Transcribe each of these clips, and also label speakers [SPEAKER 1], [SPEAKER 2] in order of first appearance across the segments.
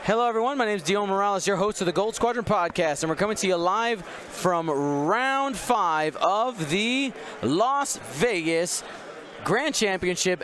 [SPEAKER 1] Hello, everyone. My name is Dion Morales, your host of the Gold Squadron podcast, and we're coming to you live from round 5 of the Las Vegas Grand Championship,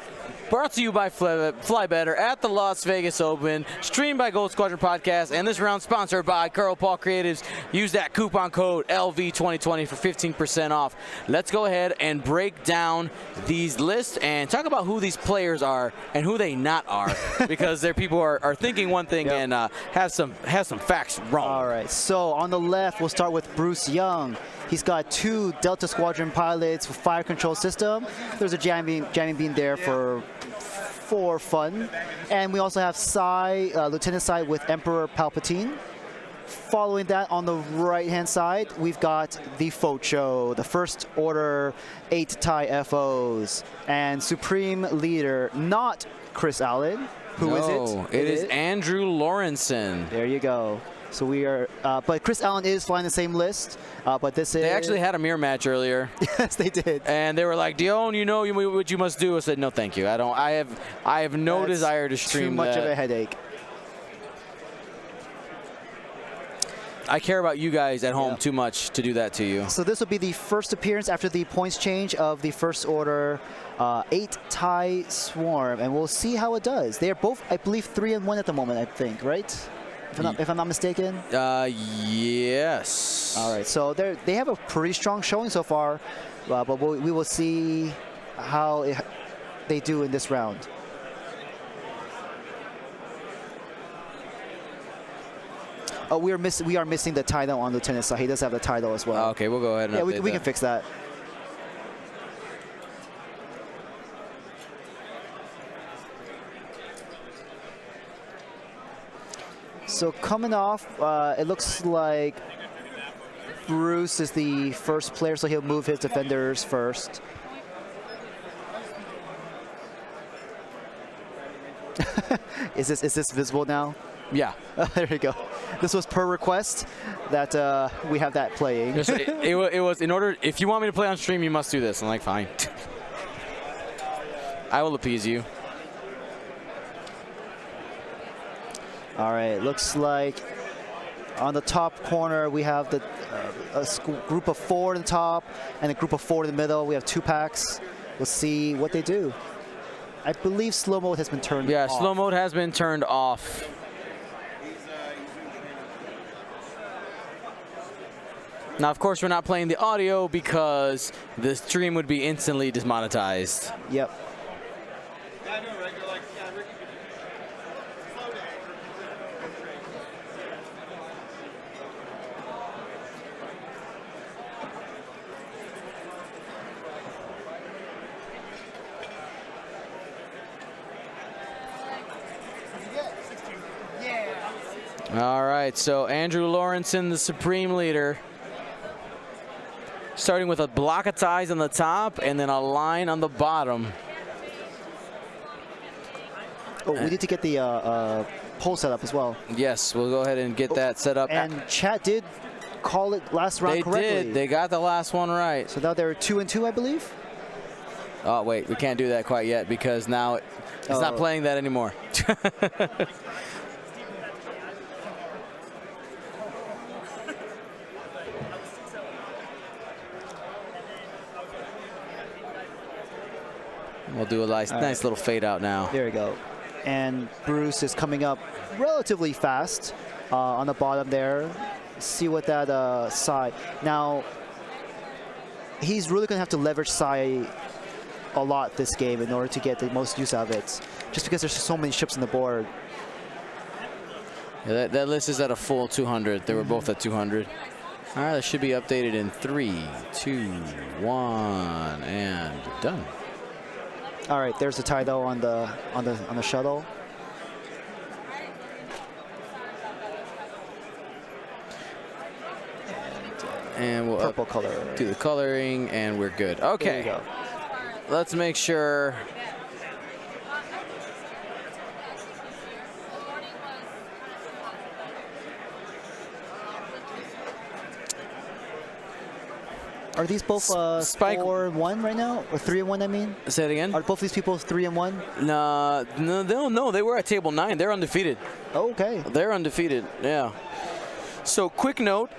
[SPEAKER 1] brought to you by Fly Better at the Las Vegas Open, streamed by Gold Squadron Podcast, and this round sponsored by Curl Paul Creatives. Use that coupon code LV2020 for 15% off. Let's go ahead and break down these lists and talk about who these players are and who they not are, because their people are thinking one thing and have some facts wrong.
[SPEAKER 2] All right, so on the left, we'll start with Bruce Young. He's got 2 Delta Squadron pilots with fire control system. There's a jamming beam there for fun. And we also have Lieutenant Sai with Emperor Palpatine. Following that, on the right-hand side, we've got the Focho, the First Order 8 TIE FOs, and Supreme Leader, not Chris Allen. Who is it?
[SPEAKER 1] It is Andrew Lauritzen.
[SPEAKER 2] There you go. So we are, but Chris Allen is flying the same list, but this is...
[SPEAKER 1] They actually had a mirror match earlier.
[SPEAKER 2] Yes, they did.
[SPEAKER 1] And they were like, Dion, you know what you must do. I said, no, thank you. I have no desire to stream that.
[SPEAKER 2] Too much of a headache.
[SPEAKER 1] I care about you guys at home too much to do that to you.
[SPEAKER 2] So this will be the first appearance after the points change of the First Order 8 TIE Swarm, and we'll see how it does. They are both, I believe, 3-1 at the moment, I think, right? If I'm not mistaken?
[SPEAKER 1] Yes.
[SPEAKER 2] All right, so they have a pretty strong showing so far, but we will see how they do in this round. Oh, we are missing the title on Lieutenant Sai. He does have the title as well.
[SPEAKER 1] Okay, we'll go ahead and update
[SPEAKER 2] we can fix that. So coming off, it looks like Bruce is the first player, so he'll move his defenders first. Is this visible now?
[SPEAKER 1] Yeah.
[SPEAKER 2] There you go. This was per request that we have that playing.
[SPEAKER 1] it was in order. If you want me to play on stream, you must do this. I'm like, fine. I will appease you.
[SPEAKER 2] All right, looks like on the top corner we have the group of 4 in the top and a group of 4 in the middle. We have 2 packs. We'll see what they do. I believe slow mode has been turned off.
[SPEAKER 1] Yeah, slow mode has been turned off. Now, of course, we're not playing the audio because the stream would be instantly demonetized.
[SPEAKER 2] Yep.
[SPEAKER 1] All right, so Andrew Lauritzen, the Supreme Leader, starting with a block of ties on the top and then a line on the bottom.
[SPEAKER 2] Oh, we need to get the poll set up as well.
[SPEAKER 1] Yes, we'll go ahead and get that set up.
[SPEAKER 2] And chat did call it last round correctly.
[SPEAKER 1] They did. They got the last one right.
[SPEAKER 2] So now they're 2-2, I believe.
[SPEAKER 1] Oh, wait, we can't do that quite yet because now it's not playing that anymore. We'll do a nice little fade out now.
[SPEAKER 2] There we go. And Bruce is coming up relatively fast on the bottom there. See what that Sai. Now, he's really going to have to leverage Sai a lot this game in order to get the most use out of it, just because there's so many ships on the board.
[SPEAKER 1] Yeah, that list is at a full 200. They were both at 200. All right, that should be updated in 3, 2, 1, and done.
[SPEAKER 2] All right, there's the tie though on the shuttle.
[SPEAKER 1] And we'll
[SPEAKER 2] purple color.
[SPEAKER 1] Do the coloring, and we're good. Okay.
[SPEAKER 2] There you go.
[SPEAKER 1] Let's make sure.
[SPEAKER 2] Are these both
[SPEAKER 1] Spike
[SPEAKER 2] 4-1 right now, or 3-1? I mean.
[SPEAKER 1] Say it again.
[SPEAKER 2] Are both these people 3-1?
[SPEAKER 1] No, they were at table 9. They're undefeated.
[SPEAKER 2] Oh, okay.
[SPEAKER 1] They're undefeated. Yeah. So quick note.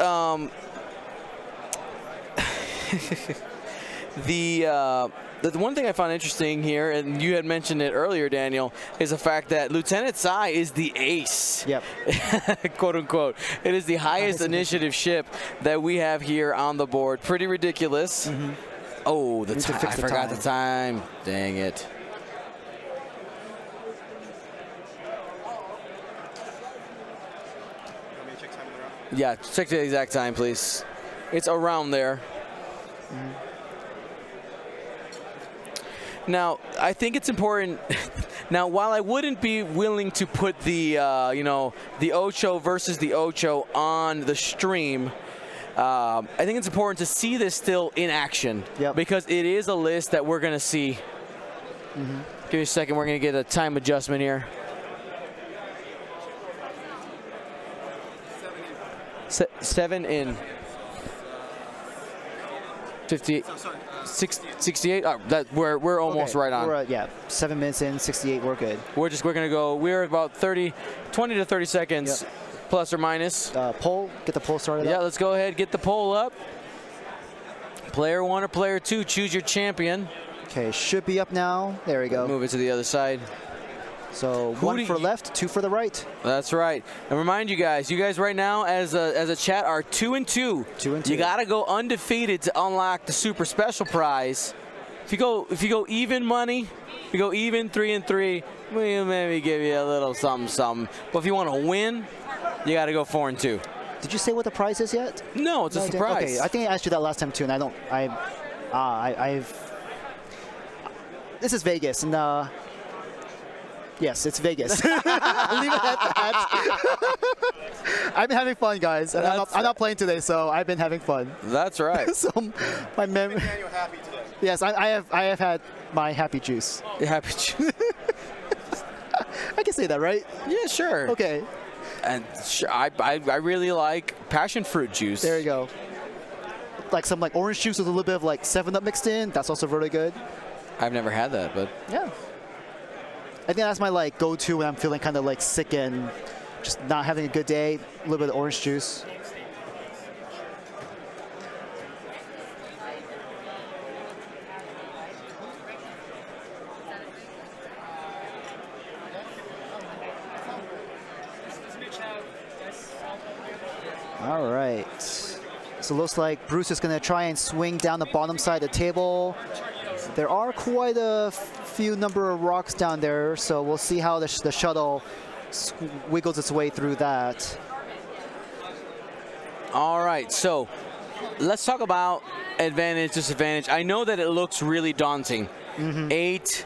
[SPEAKER 1] The one thing I found interesting here, and you had mentioned it earlier, Daniel, is the fact that Lieutenant Sai is the ace.
[SPEAKER 2] Yep.
[SPEAKER 1] Quote unquote. It is the highest initiative ship that we have here on the board. Pretty ridiculous. Mm-hmm. Oh, the time. I forgot the time. Dang it. Yeah, check the exact time, please. It's around there. Mm-hmm. Now, I think it's important. Now, while I wouldn't be willing to put the, the Ocho versus the Ocho on the stream, I think it's important to see this still in action.
[SPEAKER 2] Yep.
[SPEAKER 1] Because it is a list that we're going to see. Mm-hmm. Give me a second. We're going to get a time adjustment here. 7 in. 58. 68. Oh, we're almost right on.
[SPEAKER 2] We're 7 minutes in, 68. We're good.
[SPEAKER 1] We're gonna go. We're about 20 to 30 seconds, plus or minus.
[SPEAKER 2] Poll. Get the poll started.
[SPEAKER 1] Yeah, let's go ahead. Get the poll up. Player 1 or player 2, choose your champion.
[SPEAKER 2] Okay, should be up now. There we go.
[SPEAKER 1] Move it to the other side.
[SPEAKER 2] So 1 for left, 2 for the right.
[SPEAKER 1] That's right. And remind you guys right now as a chat are 2 and 2.
[SPEAKER 2] 2 and 2.
[SPEAKER 1] You gotta go undefeated to unlock the super special prize. If you go even money, if you go even 3 and 3, we'll maybe give you a little something. But if you want to win, you gotta go 4 and 2.
[SPEAKER 2] Did you say what the prize is yet?
[SPEAKER 1] No, it's a surprise.
[SPEAKER 2] Okay, I think I asked you that last time too, and this is Vegas, and yes, it's Vegas. Leave it at that. I've been having fun, guys. And I'm not playing today, so I've been having fun.
[SPEAKER 1] That's right.
[SPEAKER 2] So my memory. Happy today. Yes, I have had my happy juice.
[SPEAKER 1] Your happy juice.
[SPEAKER 2] I can say that, right?
[SPEAKER 1] Yeah, sure.
[SPEAKER 2] Okay.
[SPEAKER 1] And I really like passion fruit juice.
[SPEAKER 2] There you go. Like some orange juice with a little bit of 7-Up mixed in. That's also really good.
[SPEAKER 1] I've never had that, but
[SPEAKER 2] yeah. I think that's my go-to when I'm feeling kind of sick and just not having a good day. A little bit of orange juice. All right. So it looks like Bruce is going to try and swing down the bottom side of the table. There are quite a few number of rocks down there, so we'll see how the shuttle wiggles its way through that.
[SPEAKER 1] All right, so let's talk about advantage, disadvantage. I know that it looks really daunting. Mm-hmm. 8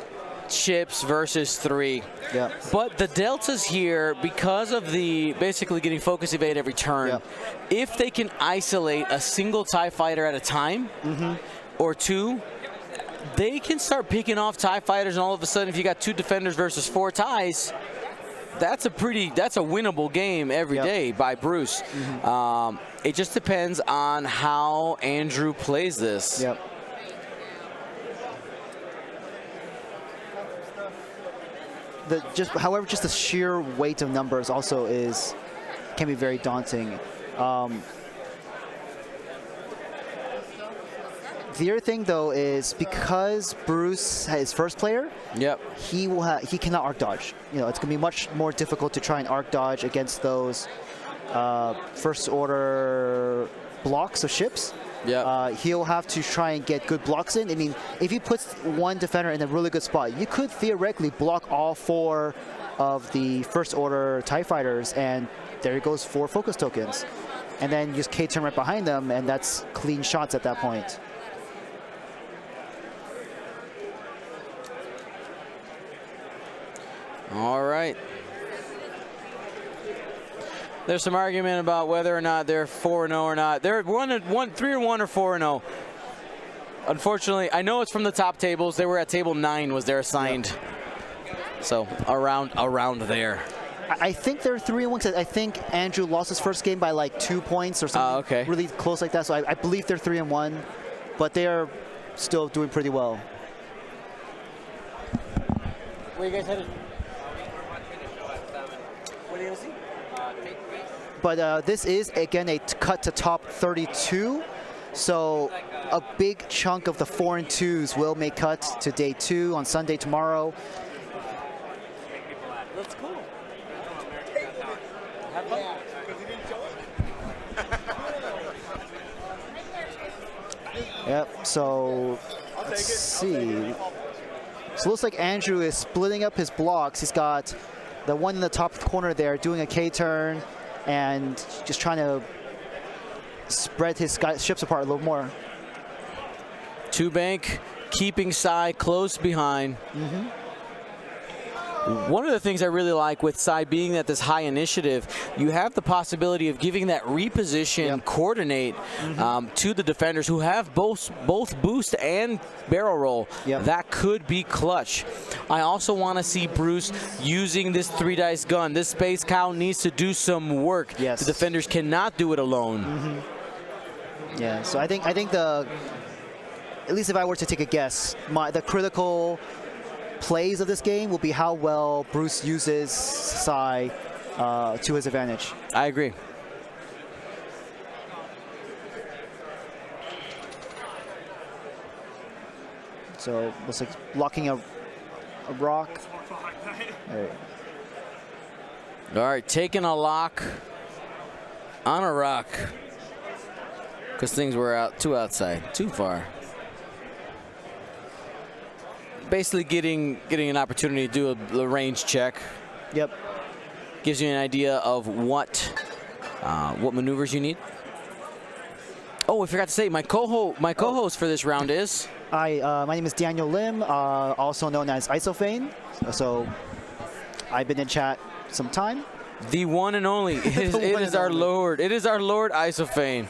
[SPEAKER 1] chips versus 3.
[SPEAKER 2] Yep.
[SPEAKER 1] But the deltas here, because of the basically getting focus evade every turn, if they can isolate a single TIE fighter at a time, or 2, they can start picking off TIE fighters, and all of a sudden, if you got 2 defenders versus 4 TIEs, that's a winnable game every day by Bruce. Mm-hmm. It just depends on how Andrew plays this.
[SPEAKER 2] Yep. However, just the sheer weight of numbers also can be very daunting. The other thing, though, is because Bruce is first player, he cannot arc dodge. It's going to be much more difficult to try and arc dodge against those first order blocks of ships. He'll have to try and get good blocks in. I mean, if he puts one defender in a really good spot, you could theoretically block all 4 of the first order TIE fighters, and there goes 4 focus tokens. And then you just K-turn right behind them, and that's clean shots at that point.
[SPEAKER 1] All right. There's some argument about whether or not they're 4-0 or not. They're 3-1 or 4-0. Unfortunately, I know it's from the top tables. They were at table 9 was their assigned. So around there.
[SPEAKER 2] I think they're 3-1 because I think Andrew lost his first game by 2 points or something.
[SPEAKER 1] Okay.
[SPEAKER 2] Really close like that. So I believe they're 3-1. but they are still doing pretty well.
[SPEAKER 1] Where you guys headed? What do you see?
[SPEAKER 2] But this is, again, a cut to top 32. So a big chunk of the 4 and 2s will make cuts to day 2 on Sunday tomorrow.
[SPEAKER 1] That's cool.
[SPEAKER 2] Yep, so let's see. So it looks like Andrew is splitting up his blocks. He's got the one in the top corner there doing a K-turn and just trying to spread his ships apart a little more.
[SPEAKER 1] Two bank, keeping Sai close behind. One of the things I really like with Sai being at this high initiative, you have the possibility of giving that reposition coordinate to the defenders who have both boost and barrel roll. That could be clutch. I also want to see Bruce using this 3-dice gun. This Space Cow needs to do some work. The defenders cannot do it alone.
[SPEAKER 2] Yeah, so I think the, at least if I were to take a guess, the critical plays of this game will be how well Bruce uses Sai to his advantage.
[SPEAKER 1] I agree.
[SPEAKER 2] So looks like blocking a rock.
[SPEAKER 1] All right, taking a lock on a rock because things were too outside, too far. Basically getting an opportunity to do a range check. Gives you an idea of what maneuvers you need. Oh, I forgot to say, my co-host for this round is...
[SPEAKER 2] My name is Daniel Lim, also known as Isophane. So I've been in chat some time.
[SPEAKER 1] The one and only. It is our Lord. It is our Lord Isophane.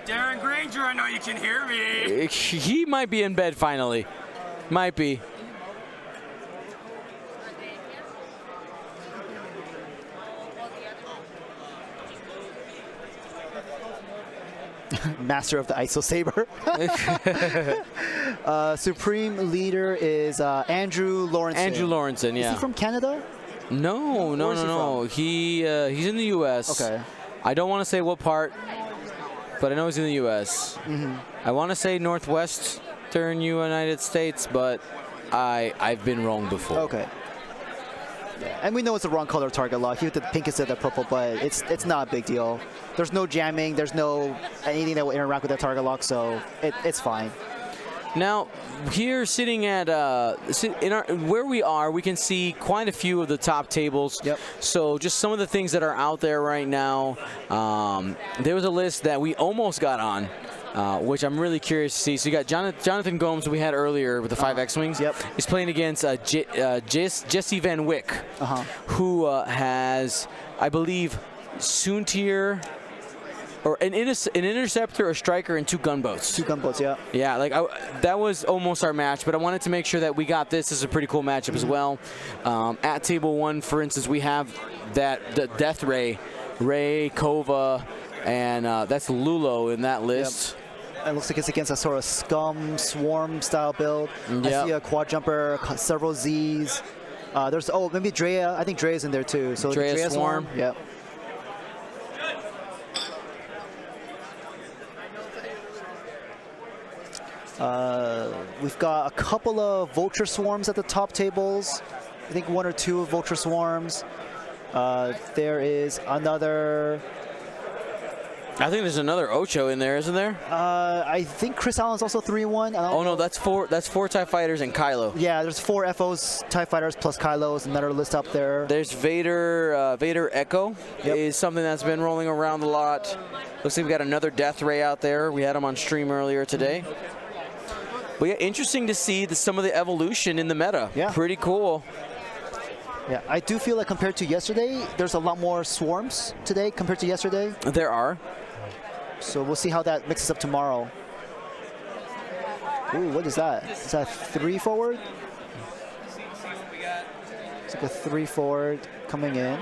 [SPEAKER 3] Darren Granger, I know you can hear me.
[SPEAKER 1] He might be in bed finally. Might be.
[SPEAKER 2] Master of the ISO Saber. Supreme leader is Andrew Lauritzen.
[SPEAKER 1] Andrew Lauritzen, yeah.
[SPEAKER 2] Is he from Canada?
[SPEAKER 1] No. He's in the U.S.
[SPEAKER 2] Okay.
[SPEAKER 1] I don't want to say what part, but I know he's in the U.S. I want to say northwestern United States, but I've been wrong before.
[SPEAKER 2] Okay. Yeah. And we know it's the wrong color target lock. He hit the pink instead of the purple, but it's not a big deal. There's no jamming. There's no anything that will interact with that target lock, so it's fine.
[SPEAKER 1] Now, here sitting at where we are, we can see quite a few of the top tables. So just some of the things that are out there right now. There was a list that we almost got on, which I'm really curious to see. So you got Jonathan Gomes, we had earlier with the 5 X-Wings. He's playing against Jesse Van Wyck, who has, I believe, Soontier, or an interceptor, a striker, and 2 gunboats.
[SPEAKER 2] 2 gunboats, yeah.
[SPEAKER 1] Yeah, like that was almost our match, but I wanted to make sure that we got this. This is a pretty cool matchup as well. At table 1, for instance, we have the Death Ray, Kova, and that's Lulo in that list.
[SPEAKER 2] It looks like it's against a sort of scum swarm style build. I see a quad jumper, several Z's. There's maybe Drea. I think Drea's in there too. So
[SPEAKER 1] Drea Swarm.
[SPEAKER 2] Yep. We've got a couple of Vulture Swarms at the top tables. I think 1 or 2 Vulture Swarms. There is another...
[SPEAKER 1] I think there's another Ocho in there, isn't there?
[SPEAKER 2] I think Chris Allen's also 3-1.
[SPEAKER 1] Oh no, that's 4 TIE Fighters and Kylo.
[SPEAKER 2] Yeah, there's 4 FOs, TIE Fighters plus Kylo's, another list up there.
[SPEAKER 1] There's Vader Echo is something that's been rolling around a lot. Looks like we got another Death Ray out there. We had him on stream earlier today. But yeah, interesting to see some of the evolution in the meta.
[SPEAKER 2] Yeah.
[SPEAKER 1] Pretty cool.
[SPEAKER 2] Yeah, I do feel like compared to yesterday, there's a lot more swarms today compared to yesterday.
[SPEAKER 1] There are.
[SPEAKER 2] So we'll see how that mixes up tomorrow. Ooh, what is that? Is that 3 forward? It's like a 3 forward coming in.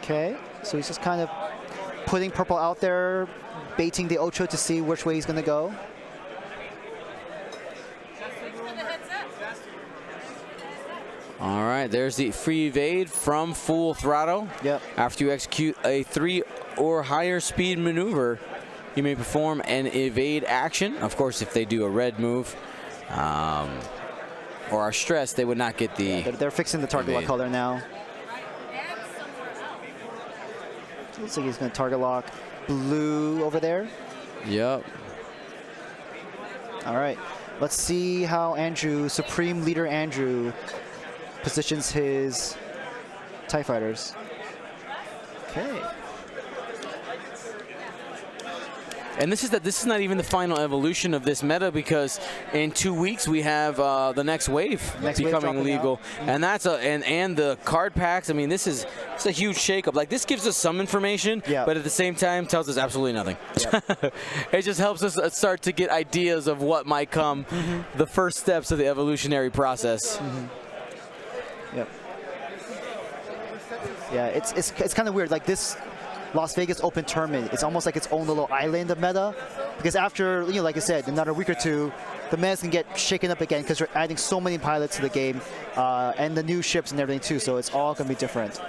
[SPEAKER 2] Okay, so he's just kind of putting purple out there, baiting the Ocho to see which way he's going to go.
[SPEAKER 1] All right, there's the free evade from full throttle.
[SPEAKER 2] Yep.
[SPEAKER 1] After you execute a 3 or higher speed maneuver, you may perform an evade action. Of course, if they do a red move or are stressed, they would not get the...
[SPEAKER 2] Yeah, they're fixing the target lock
[SPEAKER 1] evade.
[SPEAKER 2] color now. Looks like he's going to target lock blue over there.
[SPEAKER 1] Yep.
[SPEAKER 2] All right, let's see how Andrew, Supreme Leader Andrew, positions his TIE fighters. Okay.
[SPEAKER 1] And this is not even the final evolution of this meta, because in 2 weeks we have the next wave becoming legal, and that's and the card packs. I mean, it's a huge shakeup. Like, this gives us some information, but at the same time tells us absolutely nothing. Yep. It just helps us start to get ideas of what might come, the first steps of the evolutionary process.
[SPEAKER 2] Yep. Yeah, it's kind of weird. Like, this Las Vegas Open Tournament, it's almost like its own little island of meta, because after, like I said, in another week or two, the meta can get shaken up again because we're adding so many pilots to the game, and the new ships and everything too, so it's all going to be different.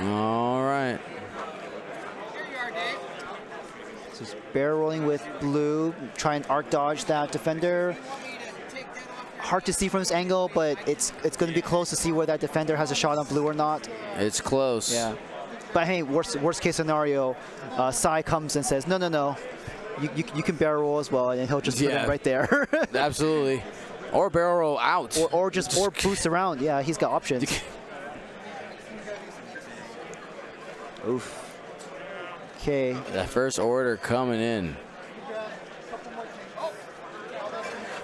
[SPEAKER 1] All right.
[SPEAKER 2] So he's barrel rolling with blue, try and arc dodge that defender. Hard to see from this angle, but it's going to be close to see where that defender has a shot on blue or not.
[SPEAKER 1] It's close.
[SPEAKER 2] Yeah. But hey, worst case scenario, Sai comes and says, no, you can barrel roll as well, and he'll just put him right there.
[SPEAKER 1] Absolutely. Or barrel roll out.
[SPEAKER 2] Or boost around. Yeah, he's got options. Oof. Okay.
[SPEAKER 1] That first order coming in.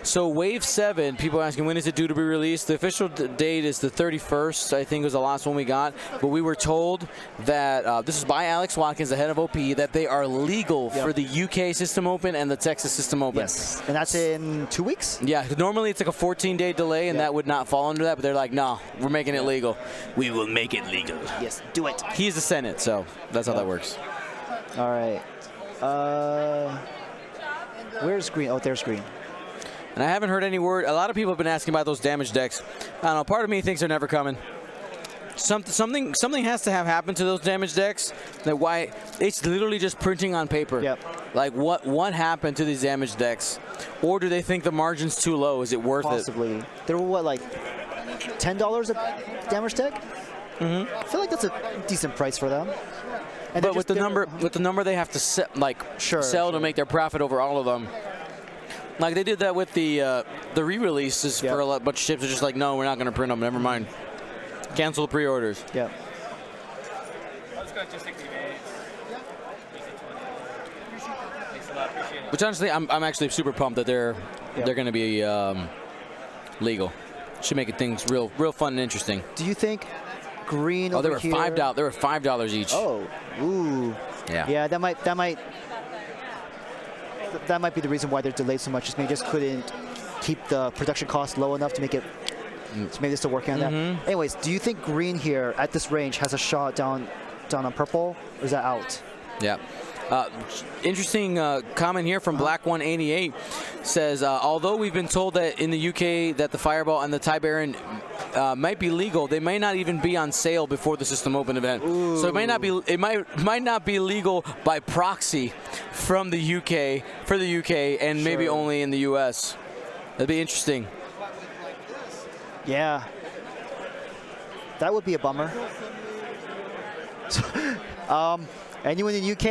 [SPEAKER 1] So Wave 7, people asking when is it due to be released? The official date is the 31st, I think was the last one we got. But we were told that, this is by Alex Watkins, the head of OP, that they are legal for the UK System Open and the Texas System Open.
[SPEAKER 2] Yes, and that's in 2 weeks?
[SPEAKER 1] Yeah, normally it's like a 14-day delay, and that would not fall under that, but they're like, no, we're making it legal. We will make it legal.
[SPEAKER 2] Yes, do it.
[SPEAKER 1] He's the Senate, so that's how that works.
[SPEAKER 2] All right. Where's green? Oh, there's green.
[SPEAKER 1] And I haven't heard any word. A lot of people have been asking about those damage decks. I don't know. Part of me thinks they're never coming. Something has to have happened to those damage decks. That why it's literally just printing on paper.
[SPEAKER 2] Yep.
[SPEAKER 1] Like what happened to these damage decks? Or do they think the margin's too low? Is it worth
[SPEAKER 2] Possibly. They were what, like $10 a damage deck? I feel like that's a decent price for them. And
[SPEAKER 1] but with the number they have to sell to make their profit over all of them. Like they did that with the re-releases for a bunch of ships. They're just like, no, we're not going to print them. Never mind. Cancel the pre-orders.
[SPEAKER 2] Yeah.
[SPEAKER 1] Which honestly, I'm actually super pumped that they're going to be legal. Should make things real fun and interesting.
[SPEAKER 2] Do you think green over here?
[SPEAKER 1] They were $5 each.
[SPEAKER 2] Oh, ooh.
[SPEAKER 1] Yeah.
[SPEAKER 2] Yeah, that might be the reason why they're delayed so much. Is they just couldn't keep the production cost low enough to make it. So maybe they're still working on that. Anyways, do you think green here at this range has a shot down on purple, or is that out?
[SPEAKER 1] Yeah. Interesting comment here from Black188 says, although we've been told that in the UK that the Fireball and the TIE Baron might be legal, they may not even be on sale before the System Open event. Ooh. So it might not be legal by proxy from the UK for the UK and maybe only in the US. That'd be interesting.
[SPEAKER 2] Yeah. That would be a bummer. Anyone in the UK,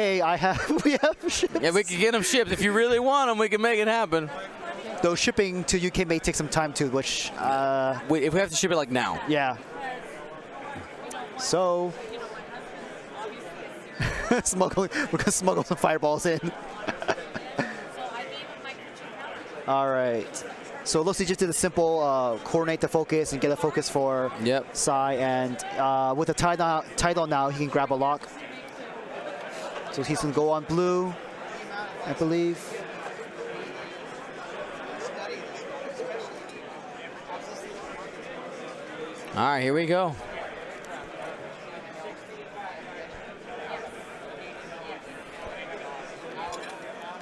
[SPEAKER 2] we have ships.
[SPEAKER 1] Yeah, we can get them shipped. If you really want them, we can make it happen.
[SPEAKER 2] Though shipping to UK may take some time too, which...
[SPEAKER 1] Wait, if we have to ship it like now.
[SPEAKER 2] Yeah. So... we're going to smuggle some fireballs in. All right. So it looks like he just did a simple coordinate the focus and get a focus for Sai. And with the title now, he can grab a lock. So he's going to go on blue, I believe.
[SPEAKER 1] All right, here we go.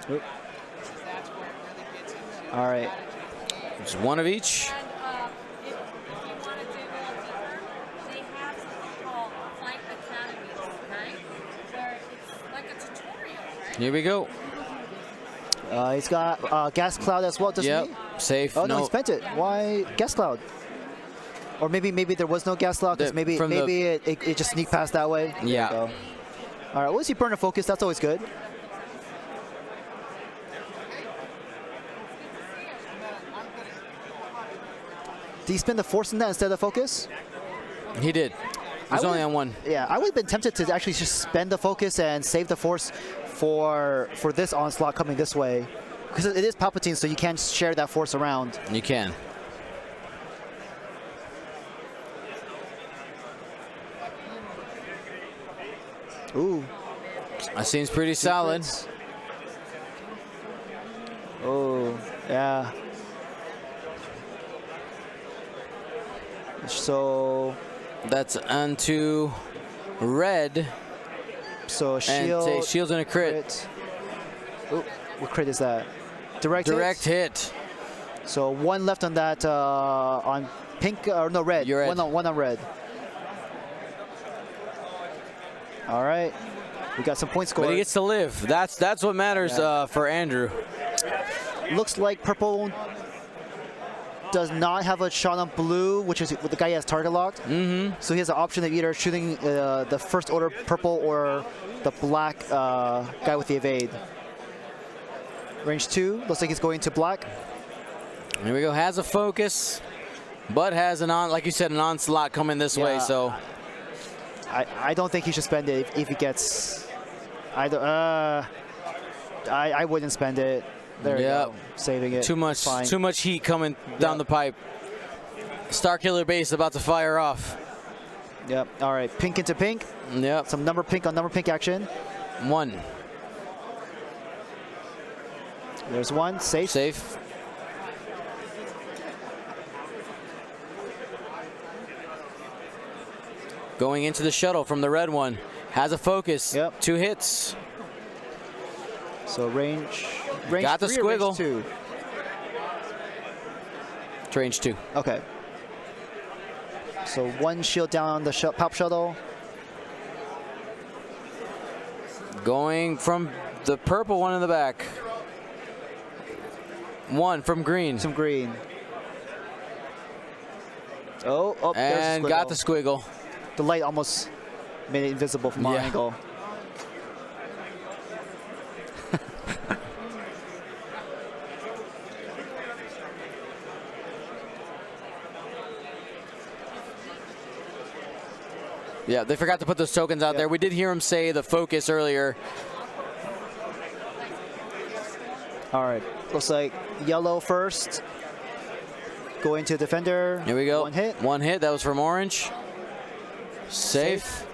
[SPEAKER 2] Oop. All right.
[SPEAKER 1] Just one of each.
[SPEAKER 4] And if you want to dig a little deeper, they have something called Flight Academies, right? Where it's like a tutorial, right?
[SPEAKER 1] Here we go.
[SPEAKER 2] He's got gas cloud as well, doesn't he?
[SPEAKER 1] Safe.
[SPEAKER 2] Oh, no, he spent it. Why gas cloud? Or maybe there was no gas cloud because maybe it just sneaked past that way.
[SPEAKER 1] Yeah.
[SPEAKER 2] All right, well, he burn a focus. That's always good. Did he spend the force in that instead of focus?
[SPEAKER 1] He did. He's only on one.
[SPEAKER 2] Yeah, I would have been tempted to actually just spend the focus and save the force for this onslaught coming this way. Because it is Palpatine, so you can share that force around.
[SPEAKER 1] You can.
[SPEAKER 2] Ooh.
[SPEAKER 1] That seems pretty solid.
[SPEAKER 2] Oh, yeah. So
[SPEAKER 1] that's onto red.
[SPEAKER 2] So shield.
[SPEAKER 1] And shield's in a crit.
[SPEAKER 2] Ooh, what crit is that? Direct
[SPEAKER 1] hit.
[SPEAKER 2] So one left on that on pink or no red.
[SPEAKER 1] You're red.
[SPEAKER 2] One on red. All right, we got some points scored.
[SPEAKER 1] But he gets to live. That's what matters for Andrew.
[SPEAKER 2] Looks like purple does not have a shot on blue, which is the guy he has target locked. So he has an option of either shooting the first order purple or the black guy with the evade. Range 2, looks like he's going to black.
[SPEAKER 1] Here we go, has a focus, but has like you said, an onslaught coming this way, so.
[SPEAKER 2] I don't think he should spend it if he gets, I wouldn't spend it. There you go, saving it.
[SPEAKER 1] Too much heat coming down the pipe. Starkiller base about to fire off.
[SPEAKER 2] Yep, all right, pink into pink.
[SPEAKER 1] Yep.
[SPEAKER 2] Some number pink on number pink action.
[SPEAKER 1] One.
[SPEAKER 2] There's one, safe.
[SPEAKER 1] Safe. Going into the shuttle from the red one. Has a focus.
[SPEAKER 2] Yep.
[SPEAKER 1] 2 hits.
[SPEAKER 2] So range
[SPEAKER 1] got the
[SPEAKER 2] 3 or range
[SPEAKER 1] squiggle.
[SPEAKER 2] 2?
[SPEAKER 1] It's range 2.
[SPEAKER 2] Okay. So one shield down on the pop shuttle.
[SPEAKER 1] Going from the purple one in the back. One from green.
[SPEAKER 2] Some green. Oh,
[SPEAKER 1] and
[SPEAKER 2] there's
[SPEAKER 1] got the squiggle.
[SPEAKER 2] The light almost made it invisible from our angle.
[SPEAKER 1] Yeah, they forgot to put those tokens out there. We did hear him say the focus earlier.
[SPEAKER 2] All right, looks like yellow first. Going to defender.
[SPEAKER 1] Here we go.
[SPEAKER 2] One hit.
[SPEAKER 1] One hit. That was from orange. Safe.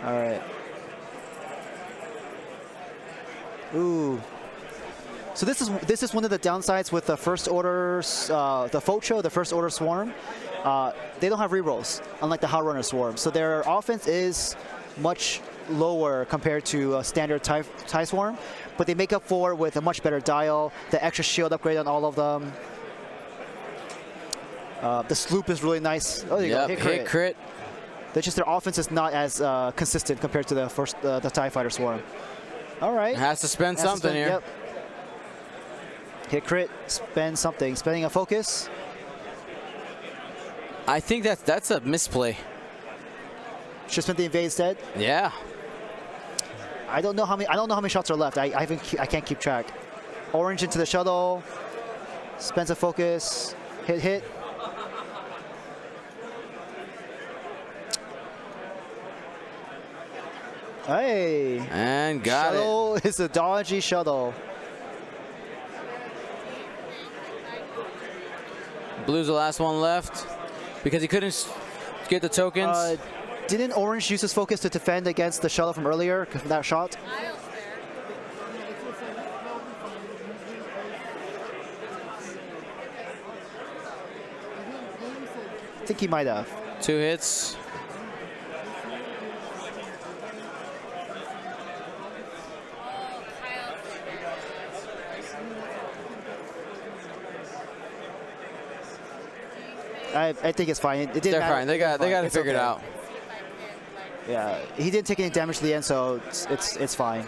[SPEAKER 2] All right. Ooh. So this is one of the downsides with the first order, the Focho, the first order swarm. They don't have rerolls, unlike the Hot Runner swarm. So their offense is much lower compared to a standard TIE swarm, but they make up for it with a much better dial, the extra shield upgrade on all of them. The sloop is really nice. Oh, there you go.
[SPEAKER 1] Hit crit.
[SPEAKER 2] That's just their offense is not as consistent compared to the TIE Fighter swarm. All right.
[SPEAKER 1] Has to spend something here.
[SPEAKER 2] Yep. Hit crit, spend something. Spending a focus.
[SPEAKER 1] I think that's a misplay.
[SPEAKER 2] Should spend the invade instead.
[SPEAKER 1] Yeah.
[SPEAKER 2] I don't know how many shots are left. I can't keep track. Orange into the shuttle. Spends a focus. Hit. Hey.
[SPEAKER 1] And got
[SPEAKER 2] Shuttle is a dodgy shuttle.
[SPEAKER 1] it. Blue's the last one left because he couldn't get the tokens.
[SPEAKER 2] Didn't Orange use his focus to defend against the shuttle from earlier, that shot?
[SPEAKER 4] Isles there.
[SPEAKER 2] I think he might have.
[SPEAKER 1] 2 hits.
[SPEAKER 4] Oh, Kyle's there.
[SPEAKER 2] I think it's fine. It didn't
[SPEAKER 1] They're
[SPEAKER 2] matter.
[SPEAKER 1] fine. They got it
[SPEAKER 2] It's
[SPEAKER 1] figured
[SPEAKER 2] okay.
[SPEAKER 1] out.
[SPEAKER 2] Yeah, he didn't take any damage to the end, so it's fine.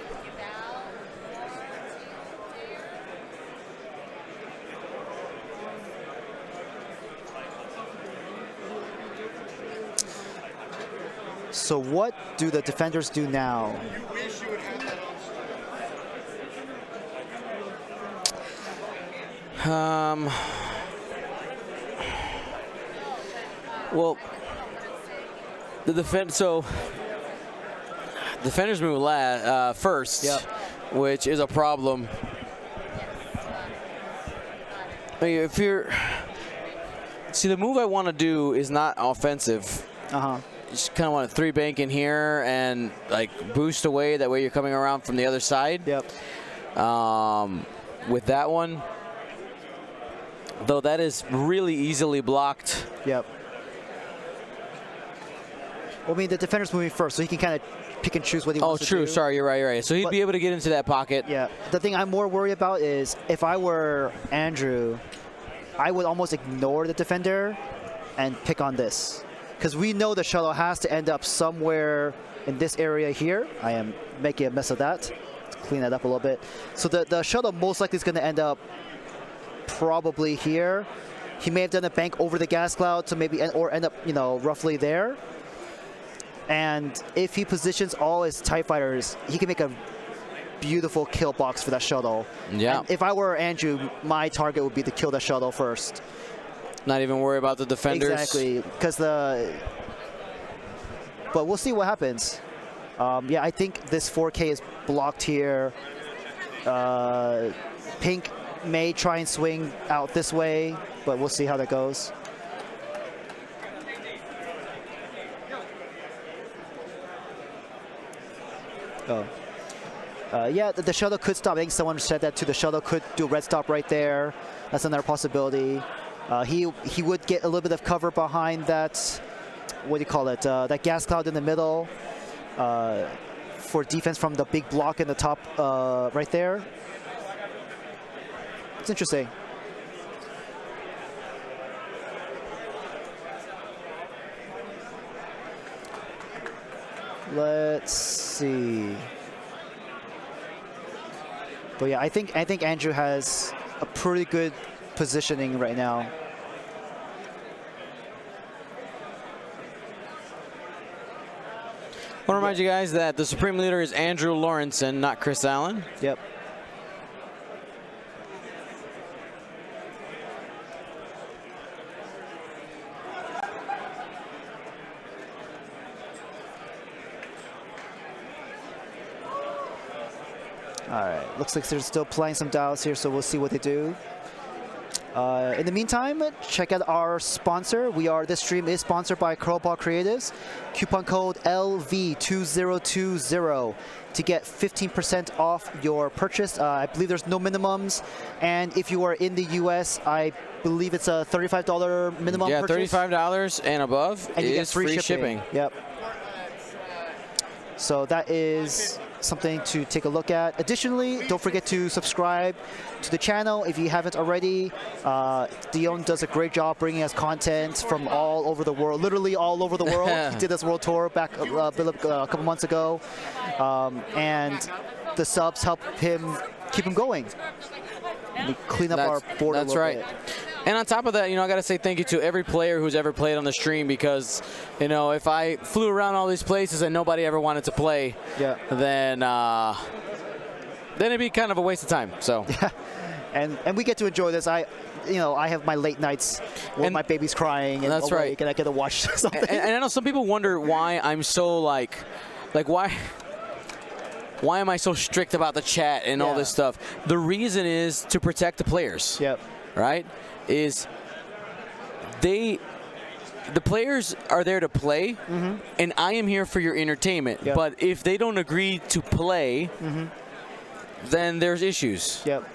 [SPEAKER 2] So what do the defenders do now?
[SPEAKER 1] Well, the defenders move first,
[SPEAKER 2] Yep.
[SPEAKER 1] which is a problem. I mean, the move I want to do is not offensive. Just kind of want to 3-bank in here and like boost away. That way you're coming around from the other side.
[SPEAKER 2] Yep.
[SPEAKER 1] With that one, though, that is really easily blocked.
[SPEAKER 2] Yep. Well, I mean, the defender's moving first, so he can kind of pick and choose what he
[SPEAKER 1] Oh,
[SPEAKER 2] wants to do.
[SPEAKER 1] true. Sorry, you're right. You're right. So he'd
[SPEAKER 2] But-
[SPEAKER 1] be able to get into that pocket.
[SPEAKER 2] Yeah. The thing I'm more worried about is if I were Andrew, I would almost ignore the defender and pick on this. Because we know the shuttle has to end up somewhere in this area here. I am making a mess of that. Let's clean that up a little bit. So the shuttle most likely is going to end up probably here. He may have done a bank over the gas cloud to maybe or end up, roughly there. And if he positions all his TIE fighters, he can make a beautiful kill box for that shuttle.
[SPEAKER 1] Yeah.
[SPEAKER 2] And if I were Andrew, my target would be to kill the shuttle first.
[SPEAKER 1] Not even worry about the defenders.
[SPEAKER 2] Exactly, because but we'll see what happens. Yeah, I think this 4K is blocked here. Pink may try and swing out this way, but we'll see how that goes. Oh. Yeah, the shuttle could stop. I think someone said that too. The shuttle could do a red stop right there. That's another possibility. He would get a little bit of cover behind that, what do you call it, that gas cloud in the middle for defense from the big block in the top right there. It's interesting. Let's see. But yeah, I think Andrew has a pretty good positioning right now.
[SPEAKER 1] I want to remind you guys that the Supreme Leader is Andrew Lauritzen, not Chris Allen.
[SPEAKER 2] Yep. All right, looks like they're still playing some dials here, so we'll see what they do. In the meantime, check out our sponsor. This stream is sponsored by Curlball Creatives. Coupon code LV2020 to get 15% off your purchase. I believe there's no minimums, and if you are in the U.S., I believe it's a $35 minimum purchase.
[SPEAKER 1] Yeah, $35 and above
[SPEAKER 2] And you get
[SPEAKER 1] is free shipping.
[SPEAKER 2] Yep. So that is something to take a look at. Additionally, don't forget to subscribe to the channel if you haven't already. Dion does a great job bringing us content from all over the world, literally all over the world. He did this world tour back a couple months ago, and the subs help him keep him going. We clean up our board a little bit.
[SPEAKER 1] And on top of that, I got to say thank you to every player who's ever played on the stream, because, if I flew around all these places and nobody ever wanted to play, then it'd be kind of a waste of time. So,
[SPEAKER 2] yeah, and we get to enjoy this. I have my late nights when my baby's crying and
[SPEAKER 1] that's
[SPEAKER 2] awake, and I get to watch something.
[SPEAKER 1] And I know some people wonder why I'm so why why am I so strict about the chat and all this stuff? The reason is to protect the players.
[SPEAKER 2] Yep.
[SPEAKER 1] Right? The players are there to play, and I am here for your entertainment.
[SPEAKER 2] Yep.
[SPEAKER 1] But if they don't agree to play, then there's issues.
[SPEAKER 2] Yep.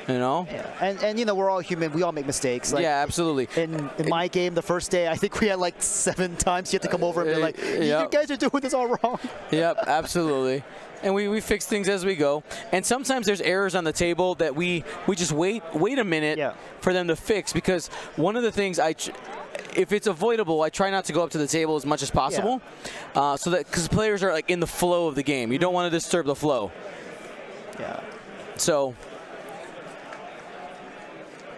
[SPEAKER 1] You know?
[SPEAKER 2] Yeah. And you know, we're all human. We all make mistakes. Like,
[SPEAKER 1] yeah, absolutely.
[SPEAKER 2] In my game, the first day, I think we had like 7 times you have to come over and be like, you guys are doing this all wrong.
[SPEAKER 1] Yep, absolutely. And we fix things as we go. And sometimes there's errors on the table that we just wait a minute for them to fix, because one of the things if it's avoidable, I try not to go up to the table as much as possible, so that because players are like in the flow of the game. You don't want to disturb the flow.
[SPEAKER 2] Yeah.
[SPEAKER 1] So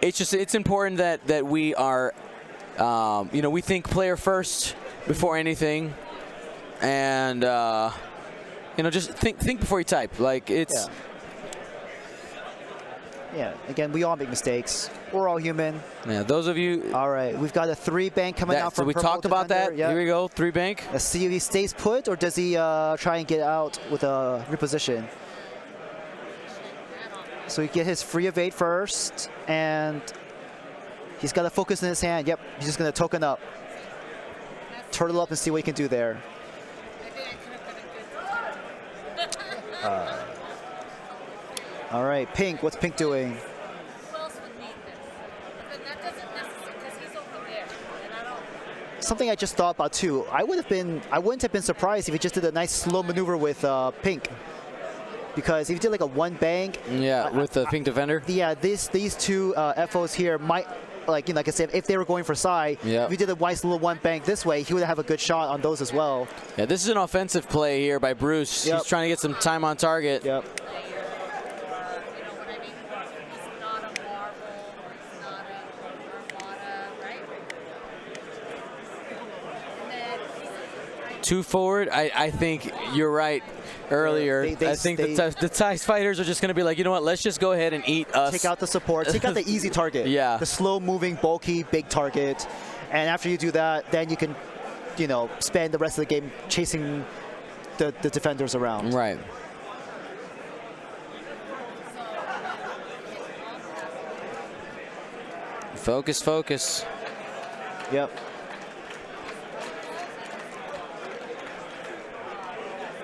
[SPEAKER 1] it's important that we are, you know, we think player first before anything, and you know, just think before you type. Like it's.
[SPEAKER 2] Yeah. Again, we all make mistakes. We're all human.
[SPEAKER 1] Yeah. Those of you.
[SPEAKER 2] All right. We've got a 3-bank coming out from
[SPEAKER 1] So we
[SPEAKER 2] purple
[SPEAKER 1] talked about
[SPEAKER 2] defender.
[SPEAKER 1] that.
[SPEAKER 2] Yep.
[SPEAKER 1] Here we go. 3-bank.
[SPEAKER 2] Let's see if he stays put, or does he try and get out with a reposition. So he get his free evade first, and he's got a focus in his hand. Yep, he's just going to token up. Turtle up and see what he can do there. All right, Pink, what's Pink doing?
[SPEAKER 4] Who else would need this? But that doesn't necessarily, because he's over there, and I don't.
[SPEAKER 2] Something I just thought about too. I wouldn't have been surprised if he just did a nice slow maneuver with Pink. Because if you did like a 1-bank,
[SPEAKER 1] with the Pink defender.
[SPEAKER 2] Yeah, these two FOs here might, like, you know, like I said, if they were going for Sai, if you did a nice little 1-bank this way, he would have a good shot on those as well.
[SPEAKER 1] Yeah, this is an offensive play here by Bruce. He's trying to get some time on target.
[SPEAKER 2] Yep.
[SPEAKER 4] You know what I mean? He's not a Marvel, or he's not a Armada, right? And then
[SPEAKER 1] 2 forward. I think you're right. Earlier, I think the TIE fighters are just going to be like, you know what, let's just go ahead and eat us.
[SPEAKER 2] Take out the support. Take out the easy target.
[SPEAKER 1] Yeah.
[SPEAKER 2] The slow-moving, bulky, big target. And after you do that, then you can, you know, spend the rest of the game chasing the defenders around.
[SPEAKER 1] Right. Focus, focus.
[SPEAKER 2] Yep.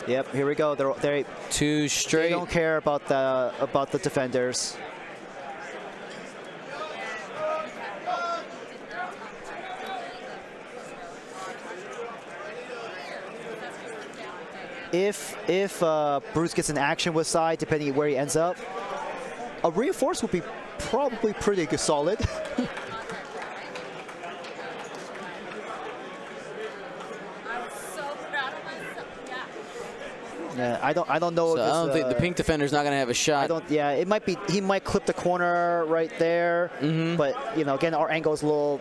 [SPEAKER 2] Yep, here we go. They're
[SPEAKER 1] 2 straight.
[SPEAKER 2] They don't care about the defenders. If Bruce gets an action with Sai, depending on where he ends up, a reinforce would be probably pretty good, solid. Yeah, I don't know.
[SPEAKER 1] So
[SPEAKER 2] if
[SPEAKER 1] I don't think the Pink defender's not going to have a shot.
[SPEAKER 2] Yeah, it might be. He might clip the corner right there. But you know, again, our angle is a little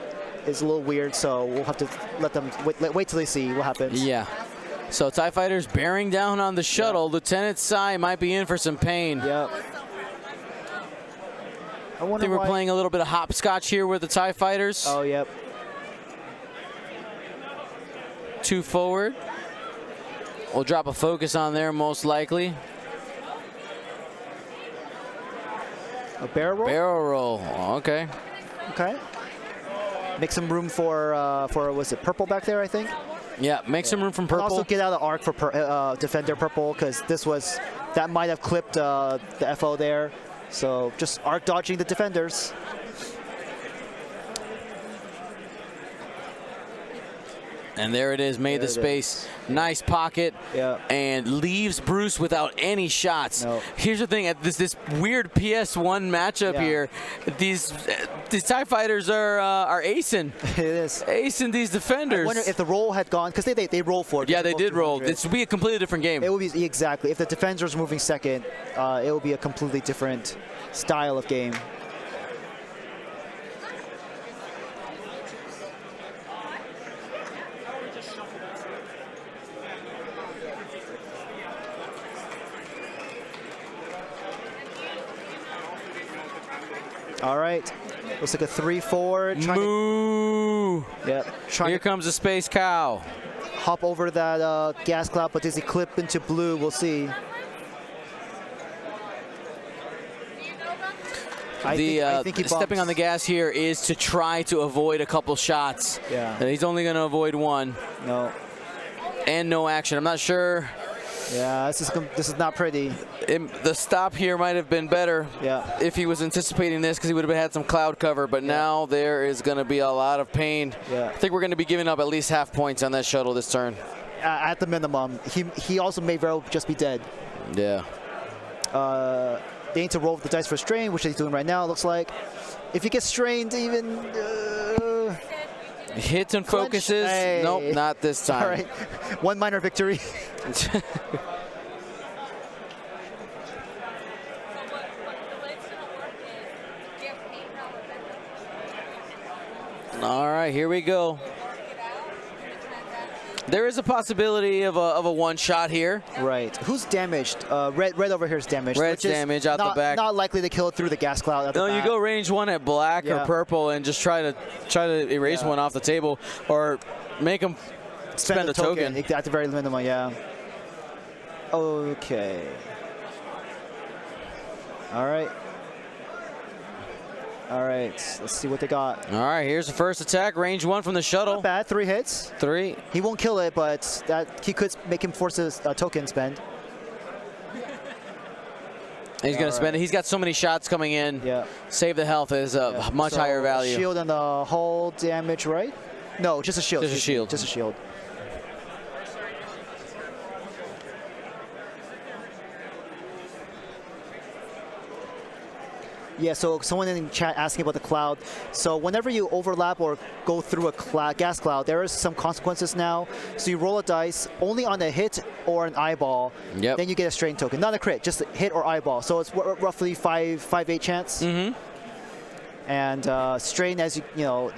[SPEAKER 2] weird, so we'll have to let them wait till they see what happens.
[SPEAKER 1] Yeah. So TIE fighters bearing down on the shuttle. Lieutenant Sai might be in for some pain.
[SPEAKER 2] Yep. I
[SPEAKER 1] think we're playing a little bit of hopscotch here with the TIE fighters.
[SPEAKER 2] Oh, yep.
[SPEAKER 1] 2 forward. We'll drop a focus on there, most likely.
[SPEAKER 2] A barrel roll?
[SPEAKER 1] Barrel roll. Okay.
[SPEAKER 2] Okay. Make some room for was it purple back there, I think?
[SPEAKER 1] Yeah, make some room from purple.
[SPEAKER 2] Also get out of arc for defender purple, because that might have clipped the FO there. So just arc dodging the defenders.
[SPEAKER 1] And there it is, made the space. Nice pocket, and leaves Bruce without any shots.
[SPEAKER 2] No.
[SPEAKER 1] Here's the thing, this weird PS1 matchup here. These TIE fighters are acing.
[SPEAKER 2] It is.
[SPEAKER 1] Acing these defenders.
[SPEAKER 2] I wonder if the roll had gone, because they roll for it.
[SPEAKER 1] Yeah, they did roll. This would be a completely different game.
[SPEAKER 2] It would be, exactly. If the defenders moving second, it would be a completely different style of game. All right, looks like a 3-4.
[SPEAKER 1] Moo!
[SPEAKER 2] Yep.
[SPEAKER 1] Here comes the space cow.
[SPEAKER 2] Hop over that gas cloud, but does he clip into blue? We'll see. I think he
[SPEAKER 1] stepping on the gas here is to try to avoid a couple shots.
[SPEAKER 2] Yeah.
[SPEAKER 1] And he's only going to avoid one.
[SPEAKER 2] No.
[SPEAKER 1] And no action. I'm not sure.
[SPEAKER 2] Yeah, this is not pretty.
[SPEAKER 1] The stop here might have been better if he was anticipating this, because he would have had some cloud cover, but now there is going to be a lot of pain.
[SPEAKER 2] Yeah.
[SPEAKER 1] I think we're going to be giving up at least half points on that shuttle this turn.
[SPEAKER 2] At the minimum. He also may very well just be dead.
[SPEAKER 1] Yeah.
[SPEAKER 2] They need to roll the dice for strain, which he's doing right now, it looks like. If he gets strained even...
[SPEAKER 1] Hits and
[SPEAKER 2] clench.
[SPEAKER 1] focuses.
[SPEAKER 2] Hey.
[SPEAKER 1] Nope, not this time.
[SPEAKER 2] All right. One minor victory.
[SPEAKER 1] All right, here we go. There is a possibility of a one shot here.
[SPEAKER 2] Right. Who's damaged? Red over here is damaged.
[SPEAKER 1] Red's damaged out the back.
[SPEAKER 2] Not likely to kill it through the gas cloud. At the
[SPEAKER 1] No, you
[SPEAKER 2] back.
[SPEAKER 1] go range one at black or purple and just try to erase one off the table, or make him spend a token.
[SPEAKER 2] At the very minimum, yeah. Okay. All right. All right. Let's see what they got.
[SPEAKER 1] All right, here's the first attack. Range one from the shuttle.
[SPEAKER 2] Not bad. 3 hits.
[SPEAKER 1] 3.
[SPEAKER 2] He won't kill it, but that he could make him force his token spend.
[SPEAKER 1] He's going to spend it. He's got so many shots coming in.
[SPEAKER 2] Yeah.
[SPEAKER 1] Save the health is a much higher value.
[SPEAKER 2] Shield and the hull damage, right? No, just a shield.
[SPEAKER 1] Just a shield.
[SPEAKER 2] Just a shield. Yeah, so someone in the chat asking about the cloud. So whenever you overlap or go through a gas cloud, there is some consequences now. So you roll a dice only on a hit or an eyeball.
[SPEAKER 1] Yep.
[SPEAKER 2] Then you get a strain token. Not a crit, just a hit or eyeball. So it's roughly 5-8 chance.
[SPEAKER 1] Mm-hmm.
[SPEAKER 2] And strain, as you know,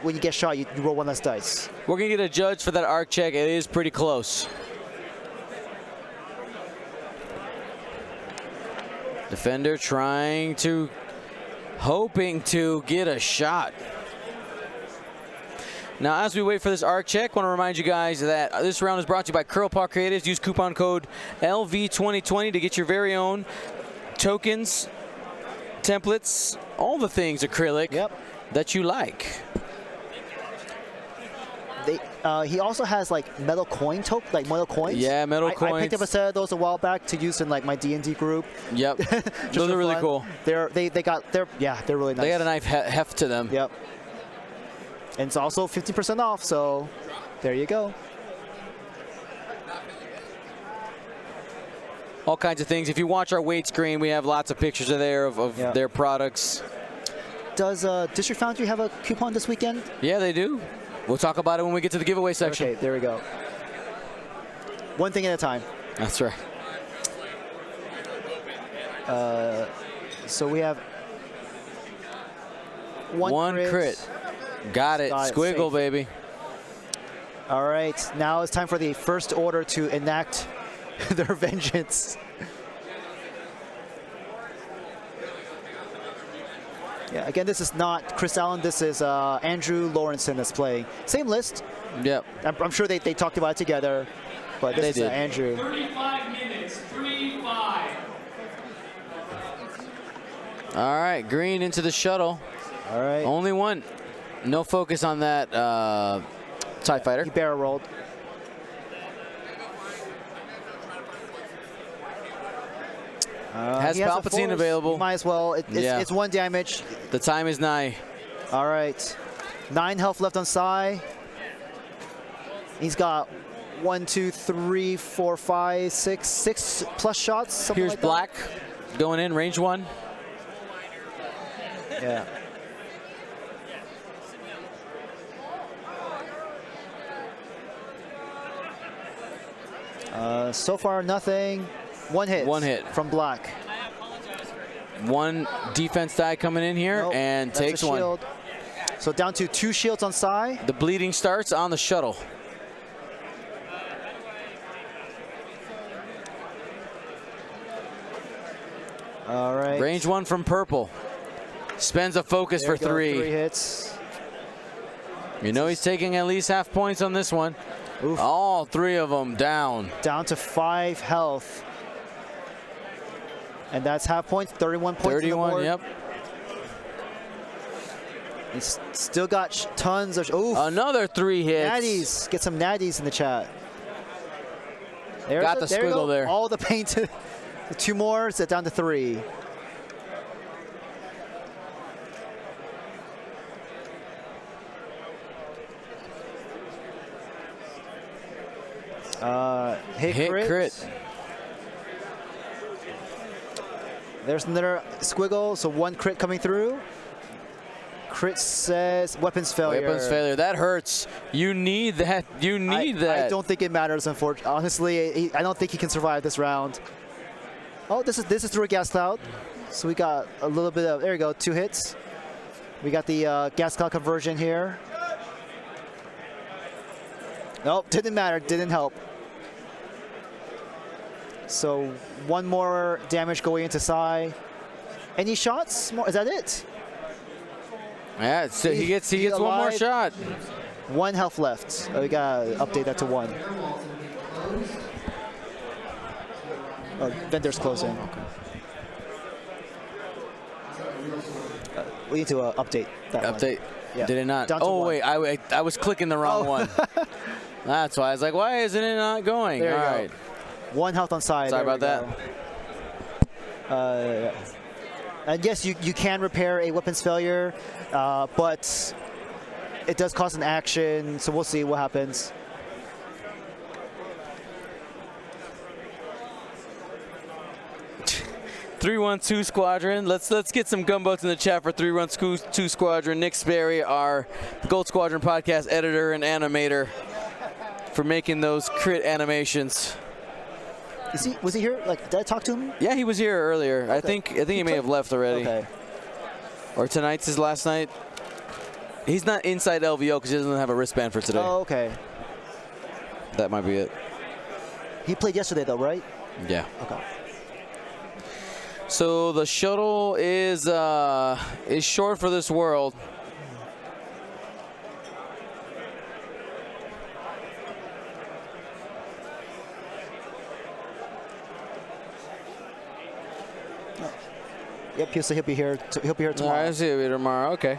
[SPEAKER 2] when you get shot, you roll one less dice.
[SPEAKER 1] We're going to get a judge for that arc check. It is pretty close. Defender hoping to get a shot. Now, as we wait for this arc check, I want to remind you guys that this round is brought to you by Curl Paw Creatives. Use coupon code LV2020 to get your very own tokens, templates, all the things acrylic that you like.
[SPEAKER 2] He also has like metal coin metal coins.
[SPEAKER 1] Yeah, metal coins.
[SPEAKER 2] I picked up a set of those a while back to use in like my D&D group.
[SPEAKER 1] Yep, those are really cool.
[SPEAKER 2] They're really nice.
[SPEAKER 1] They got a nice heft to them.
[SPEAKER 2] Yep. And it's also 50% off, so there you go.
[SPEAKER 1] All kinds of things. If you watch our weight screen, we have lots of pictures of their products.
[SPEAKER 2] Does District Foundry have a coupon this weekend?
[SPEAKER 1] Yeah, they do. We'll talk about it when we get to the giveaway section.
[SPEAKER 2] Okay, there we go. One thing at a time.
[SPEAKER 1] That's right.
[SPEAKER 2] So we have one crit.
[SPEAKER 1] Got it. Squiggle, baby.
[SPEAKER 2] All right, now it's time for the First Order to enact their vengeance. Yeah, again, this is not Chris Allen. This is Andrew Lauritzen that's playing. Same list.
[SPEAKER 1] Yep.
[SPEAKER 2] I'm sure they talked about it together, but this is Andrew.
[SPEAKER 3] 35 minutes, 3-5.
[SPEAKER 1] All right, green into the shuttle.
[SPEAKER 2] All right.
[SPEAKER 1] Only one. No focus on that TIE fighter.
[SPEAKER 2] He barrel rolled.
[SPEAKER 1] Has Palpatine available.
[SPEAKER 2] Might as well. It's 1 damage.
[SPEAKER 1] The time is nigh.
[SPEAKER 2] All right. 9 health left on Sai. He's got 1, 2, 3, 4, 5, 6 plus shots. Something
[SPEAKER 1] Here's
[SPEAKER 2] like
[SPEAKER 1] black going in, range 1.
[SPEAKER 2] Yeah. So far, nothing. 1 hit.
[SPEAKER 1] 1 hit
[SPEAKER 2] from black.
[SPEAKER 1] 1 defense die coming in here and takes 1.
[SPEAKER 2] Shield. So down to 2 shields on Sai.
[SPEAKER 1] The bleeding starts on the shuttle.
[SPEAKER 2] All right.
[SPEAKER 1] Range 1 from purple. Spends a focus for 3.
[SPEAKER 2] 3 hits.
[SPEAKER 1] You know he's taking at least half points on this one.
[SPEAKER 2] Oof.
[SPEAKER 1] All 3 of them down.
[SPEAKER 2] Down to 5 health. And that's half points, 31 points.
[SPEAKER 1] 31, yep.
[SPEAKER 2] He's still got tons of. Oof.
[SPEAKER 1] Another 3 hits.
[SPEAKER 2] Natties. Get some natties in the chat.
[SPEAKER 1] Got the
[SPEAKER 2] there you
[SPEAKER 1] squiggle
[SPEAKER 2] go.
[SPEAKER 1] there.
[SPEAKER 2] All the paint. 2 more. Set down to 3. Hit crit. There's another squiggle, so 1 crit coming through. Crit says weapons failure.
[SPEAKER 1] Weapons failure. That hurts. You need that. You need that.
[SPEAKER 2] I don't think it matters, unfortunately. Honestly, I don't think he can survive this round. Oh, this is through a gas cloud. So we got a little bit of, there you go, 2 hits. We got the gas cloud conversion here. Nope, didn't matter, didn't help. So 1 more damage going into Sai. Any shots? More? Is that it?
[SPEAKER 1] Yeah, so he gets 1 more shot.
[SPEAKER 2] 1 health left. Oh, we gotta update that to 1. Oh, vendor's closing. Okay. We need to update that
[SPEAKER 1] Update.
[SPEAKER 2] one. Yeah.
[SPEAKER 1] Did it not?
[SPEAKER 2] Down to
[SPEAKER 1] Oh
[SPEAKER 2] 1.
[SPEAKER 1] wait, I was clicking the wrong one. That's why I was like, why isn't it not going?
[SPEAKER 2] There you
[SPEAKER 1] All
[SPEAKER 2] go.
[SPEAKER 1] right.
[SPEAKER 2] 1 health on side.
[SPEAKER 1] Sorry about
[SPEAKER 2] that. And yes, you can repair a weapons failure, but it does cost an action, so we'll see what happens.
[SPEAKER 1] .312 Squadron. Let's get some gumboats in the chat for .312 Squadron. Nick Sperry, our Gold Squadron podcast editor and animator, for making those crit animations.
[SPEAKER 2] Was he here? Like, did I talk to him?
[SPEAKER 1] Yeah, he was here earlier. Okay. I think he may have left already.
[SPEAKER 2] Okay.
[SPEAKER 1] Or tonight's his last night. He's not inside LVO because he doesn't have a wristband for today.
[SPEAKER 2] Oh, okay.
[SPEAKER 1] That might be it.
[SPEAKER 2] He played yesterday, though, right?
[SPEAKER 1] Yeah.
[SPEAKER 2] Okay.
[SPEAKER 1] So the shuttle is short for this world.
[SPEAKER 2] Yep, he'll be here. He'll be here tomorrow.
[SPEAKER 1] All right, I'll see you tomorrow. Okay.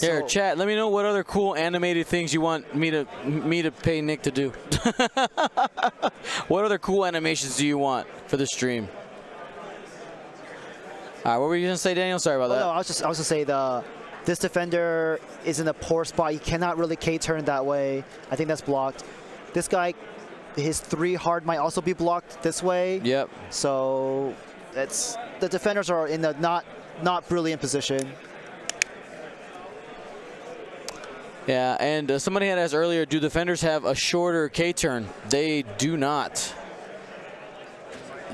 [SPEAKER 1] Here, chat. Let me know what other cool animated things you want me to pay Nick to do. What other cool animations do you want for the stream? All right, what were you gonna say, Daniel? Sorry about that.
[SPEAKER 2] No, I was gonna say this defender is in a poor spot. He cannot really K-turn that way. I think that's blocked. This guy, his 3 hard might also be blocked this way.
[SPEAKER 1] Yep.
[SPEAKER 2] So the defenders are in a not brilliant position.
[SPEAKER 1] Yeah, and somebody had asked earlier, do defenders have a shorter K-turn? They do not.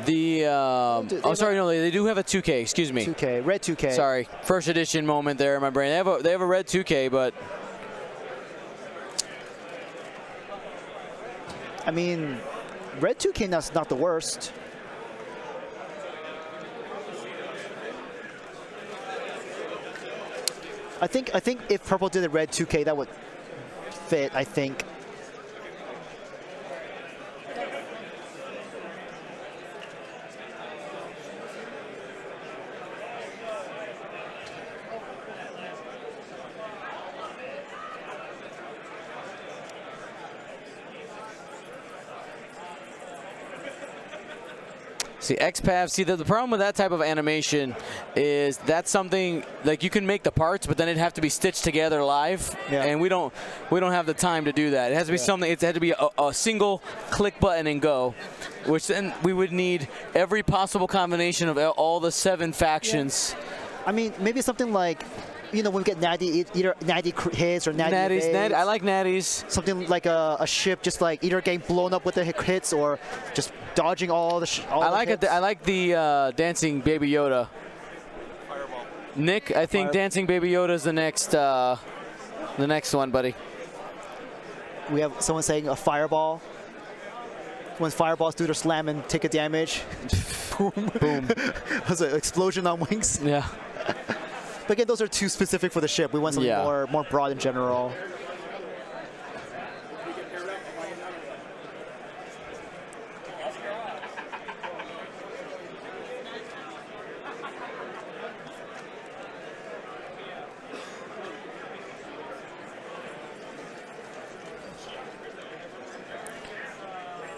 [SPEAKER 1] They do have a 2K, excuse me.
[SPEAKER 2] 2K, red 2K.
[SPEAKER 1] Sorry, first edition moment there in my brain. They have a red 2K, but
[SPEAKER 2] I mean, red 2K that's not the worst. I think if purple did a red 2K, that would fit, I think.
[SPEAKER 1] see, XPath, see, the problem with that type of animation is that's something, like, you can make the parts, but then it'd have to be stitched together live, and we don't have the time to do that. It has to be something, it had to be a single click button and go, which then we would need every possible combination of all the 7 factions.
[SPEAKER 2] Yeah. I mean, maybe something like, you know, when we get natty, either natty hits or natty evades.
[SPEAKER 1] I like natties.
[SPEAKER 2] Something like a ship just like either getting blown up with the hits or just dodging all the hits.
[SPEAKER 1] I like the dancing Baby Yoda.
[SPEAKER 3] Fireball.
[SPEAKER 1] Nick, I think dancing Baby Yoda is the next one, buddy.
[SPEAKER 2] We have someone saying a fireball. When fireballs do their slam and take a damage. Boom. Boom. There's an explosion on wings.
[SPEAKER 1] Yeah.
[SPEAKER 2] But again, those are too specific for the ship. We want something more broad in general.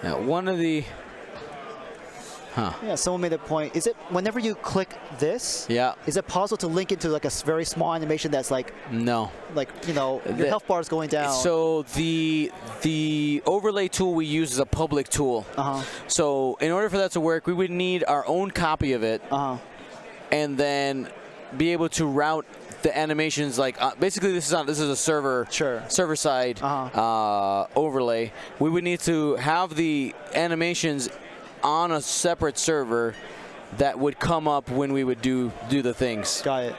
[SPEAKER 1] Yeah, one of the. Huh.
[SPEAKER 2] Yeah, someone made a point. Is it whenever you click this?
[SPEAKER 1] Yeah.
[SPEAKER 2] Is it possible to link into like a very small animation that's like,
[SPEAKER 1] No.
[SPEAKER 2] like, you know, your health bar is going down?
[SPEAKER 1] So the overlay tool we use is a public tool. So in order for that to work, we would need our own copy of it, and then be able to route the animations. Like basically, this is a server server side overlay. We would need to have the animations on a separate server that would come up when we would do the things.
[SPEAKER 2] Got it.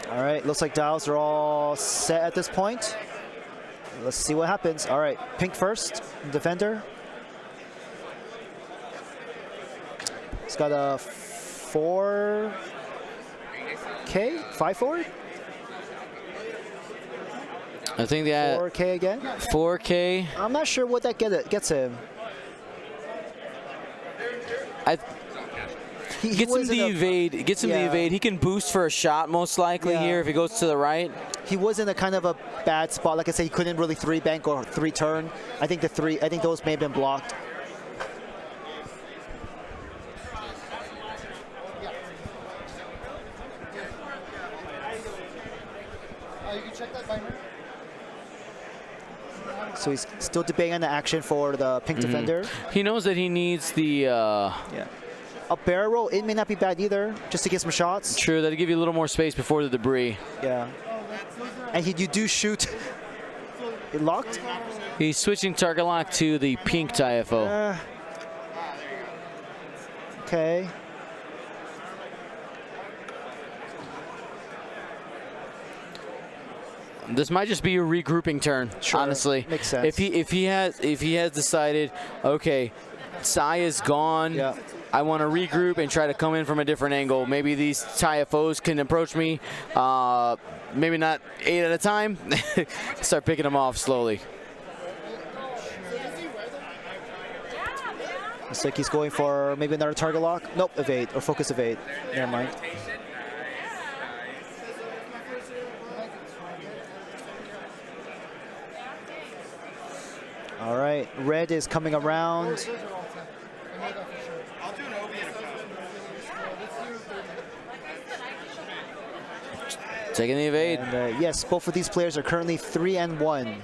[SPEAKER 2] All right, looks like dials are all set at this point. Let's see what happens. All right, pink first, defender. It's got a 4K, 5 forward?
[SPEAKER 1] I think that
[SPEAKER 2] 4K again?
[SPEAKER 1] 4K.
[SPEAKER 2] I'm not sure what that gets him. He
[SPEAKER 1] gets him the evade. Gets him the evade. He can boost for a shot most likely here if he goes to the right.
[SPEAKER 2] He was in a kind of a bad spot. Like I said, he couldn't really 3-bank or 3-turn. I think those may have been blocked.
[SPEAKER 5] You can check that binary.
[SPEAKER 2] So he's still debating on the action for the pink defender.
[SPEAKER 1] He knows that he needs the.
[SPEAKER 2] A barrel roll, it may not be bad either, just to get some shots.
[SPEAKER 1] True, that'll give you a little more space before the debris.
[SPEAKER 2] Yeah. And you do shoot. It locked?
[SPEAKER 1] He's switching target lock to the pink TIFO.
[SPEAKER 2] Okay.
[SPEAKER 1] This might just be a regrouping turn, honestly.
[SPEAKER 2] Makes sense.
[SPEAKER 1] If he has decided, okay, Sai is gone. I want to regroup and try to come in from a different angle. Maybe these TIFOs can approach me, maybe not 8 at a time. Start picking them off slowly.
[SPEAKER 2] Looks like he's going for maybe another target lock. Nope, evade, or focus evade. Never mind. All right, red is coming around.
[SPEAKER 1] Taking the evade.
[SPEAKER 2] And, yes, both of these players are currently 3-1.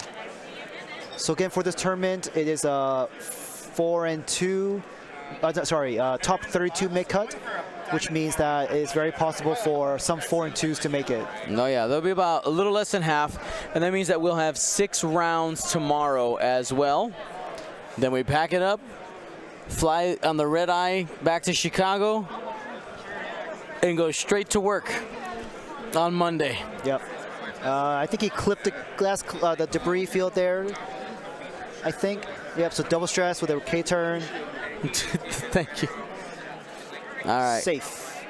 [SPEAKER 2] So again, for this tournament, it is a 4-2. Top 32 mid-cut, which means that it's very possible for some 4-2s to make it.
[SPEAKER 1] No, yeah, there'll be about a little less than half, and that means that we'll have 6 rounds tomorrow as well. Then we pack it up, fly on the red eye back to Chicago, and go straight to work on Monday.
[SPEAKER 2] Yep. I think he clipped the debris field there. I think. Yep. So double stress with a K turn.
[SPEAKER 1] Thank you. All right.
[SPEAKER 2] Safe.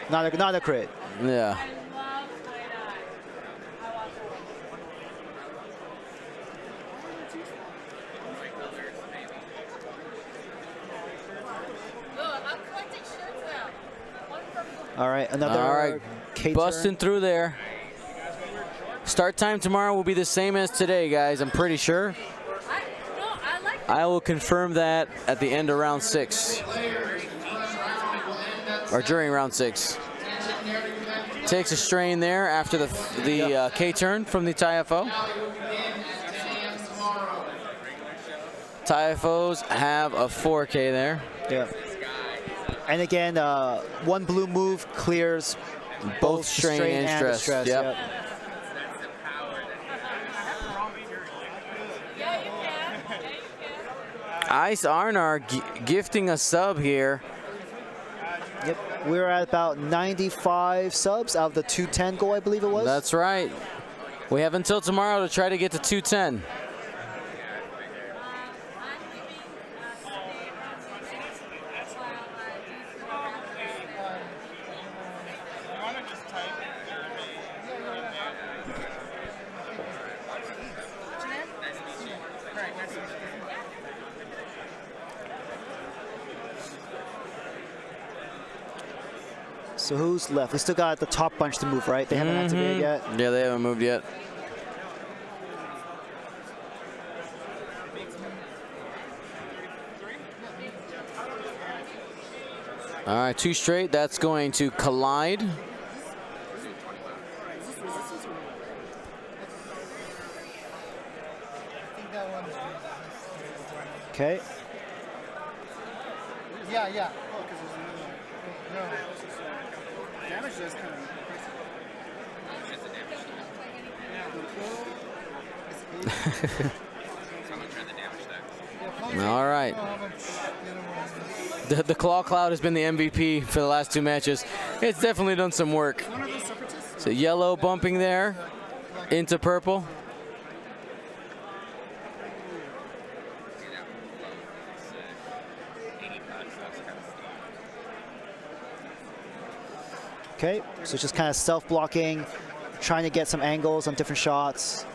[SPEAKER 2] Not a crit.
[SPEAKER 1] Yeah.
[SPEAKER 2] All right, another K-turn.
[SPEAKER 1] Busting through there. Start time tomorrow will be the same as today, guys. I'm pretty sure. I will confirm that at the end of round 6. Or during round 6. Takes a strain there after the K-turn from the TIFO. TIFOs have a 4K there.
[SPEAKER 2] Yeah. And again, one blue move clears both strain and stress.
[SPEAKER 1] Yep. Ice Arnar gifting a sub here.
[SPEAKER 2] Yep, we're at about 95 subs out of the 210 goal, I believe it was.
[SPEAKER 1] That's right. We have until tomorrow to try to get to 210.
[SPEAKER 2] So who's left? We still got the top bunch to move, right? They haven't activated yet.
[SPEAKER 1] Yeah, they haven't moved yet. All right, 2 straight. That's going to collide.
[SPEAKER 2] Okay.
[SPEAKER 5] Yeah, yeah. Oh, because there's another. No. Damage does kind of.
[SPEAKER 1] All right. The Claw Cloud has been the MVP for the last 2 matches. It's definitely done some work. So yellow bumping there into purple.
[SPEAKER 2] Okay, so just kind of self-blocking, trying to get some angles on different shots.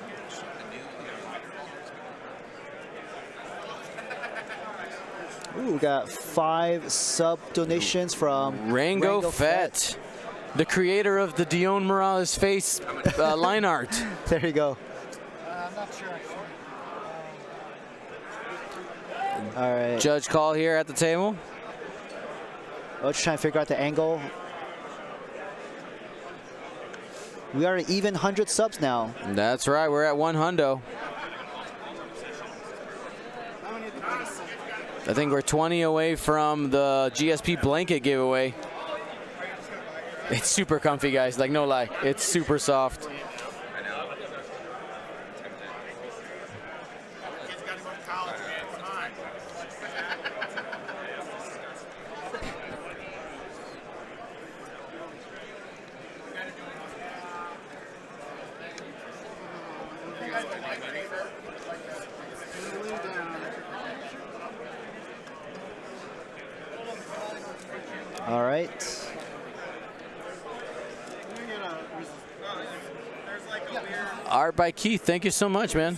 [SPEAKER 2] Ooh, we got 5 sub donations from
[SPEAKER 1] Rango Fett, the creator of the Dion Morales face line art.
[SPEAKER 2] There you go.
[SPEAKER 5] I'm not sure actually.
[SPEAKER 2] All right.
[SPEAKER 1] Judge call here at the table.
[SPEAKER 2] Let's try and figure out the angle. We are at even 100 subs now.
[SPEAKER 1] That's right, we're at 100. I think we're 20 away from the GSP blanket giveaway. It's super comfy, guys, like no lie. It's super soft.
[SPEAKER 2] All right.
[SPEAKER 1] Art by Keith, thank you so much, man.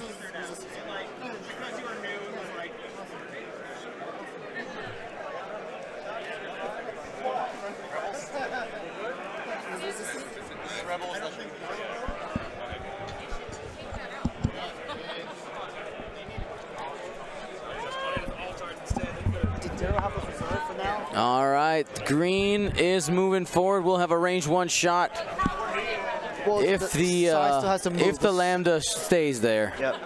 [SPEAKER 1] All right, green is moving forward. We'll have a range 1 shot
[SPEAKER 2] Well,
[SPEAKER 1] if
[SPEAKER 2] side still has to move.
[SPEAKER 1] if the lambda stays there.
[SPEAKER 2] Yep.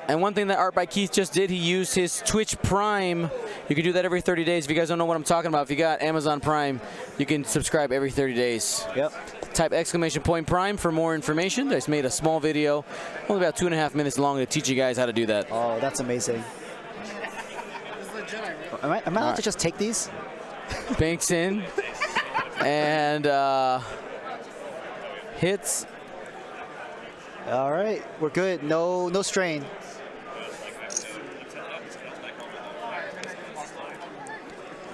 [SPEAKER 1] And one thing that Art by Keith just did, he used his Twitch Prime. You can do that every 30 days. If you guys don't know what I'm talking about, if you got Amazon Prime, you can subscribe every 30 days.
[SPEAKER 2] Yep.
[SPEAKER 1] Type _Prime for more information. I just made a small video, only about 2.5 minutes long, to teach you guys how to do that.
[SPEAKER 2] Oh, that's amazing. Am I allowed to just take these?
[SPEAKER 1] Banks in and hits.
[SPEAKER 2] All right, we're good. No strain.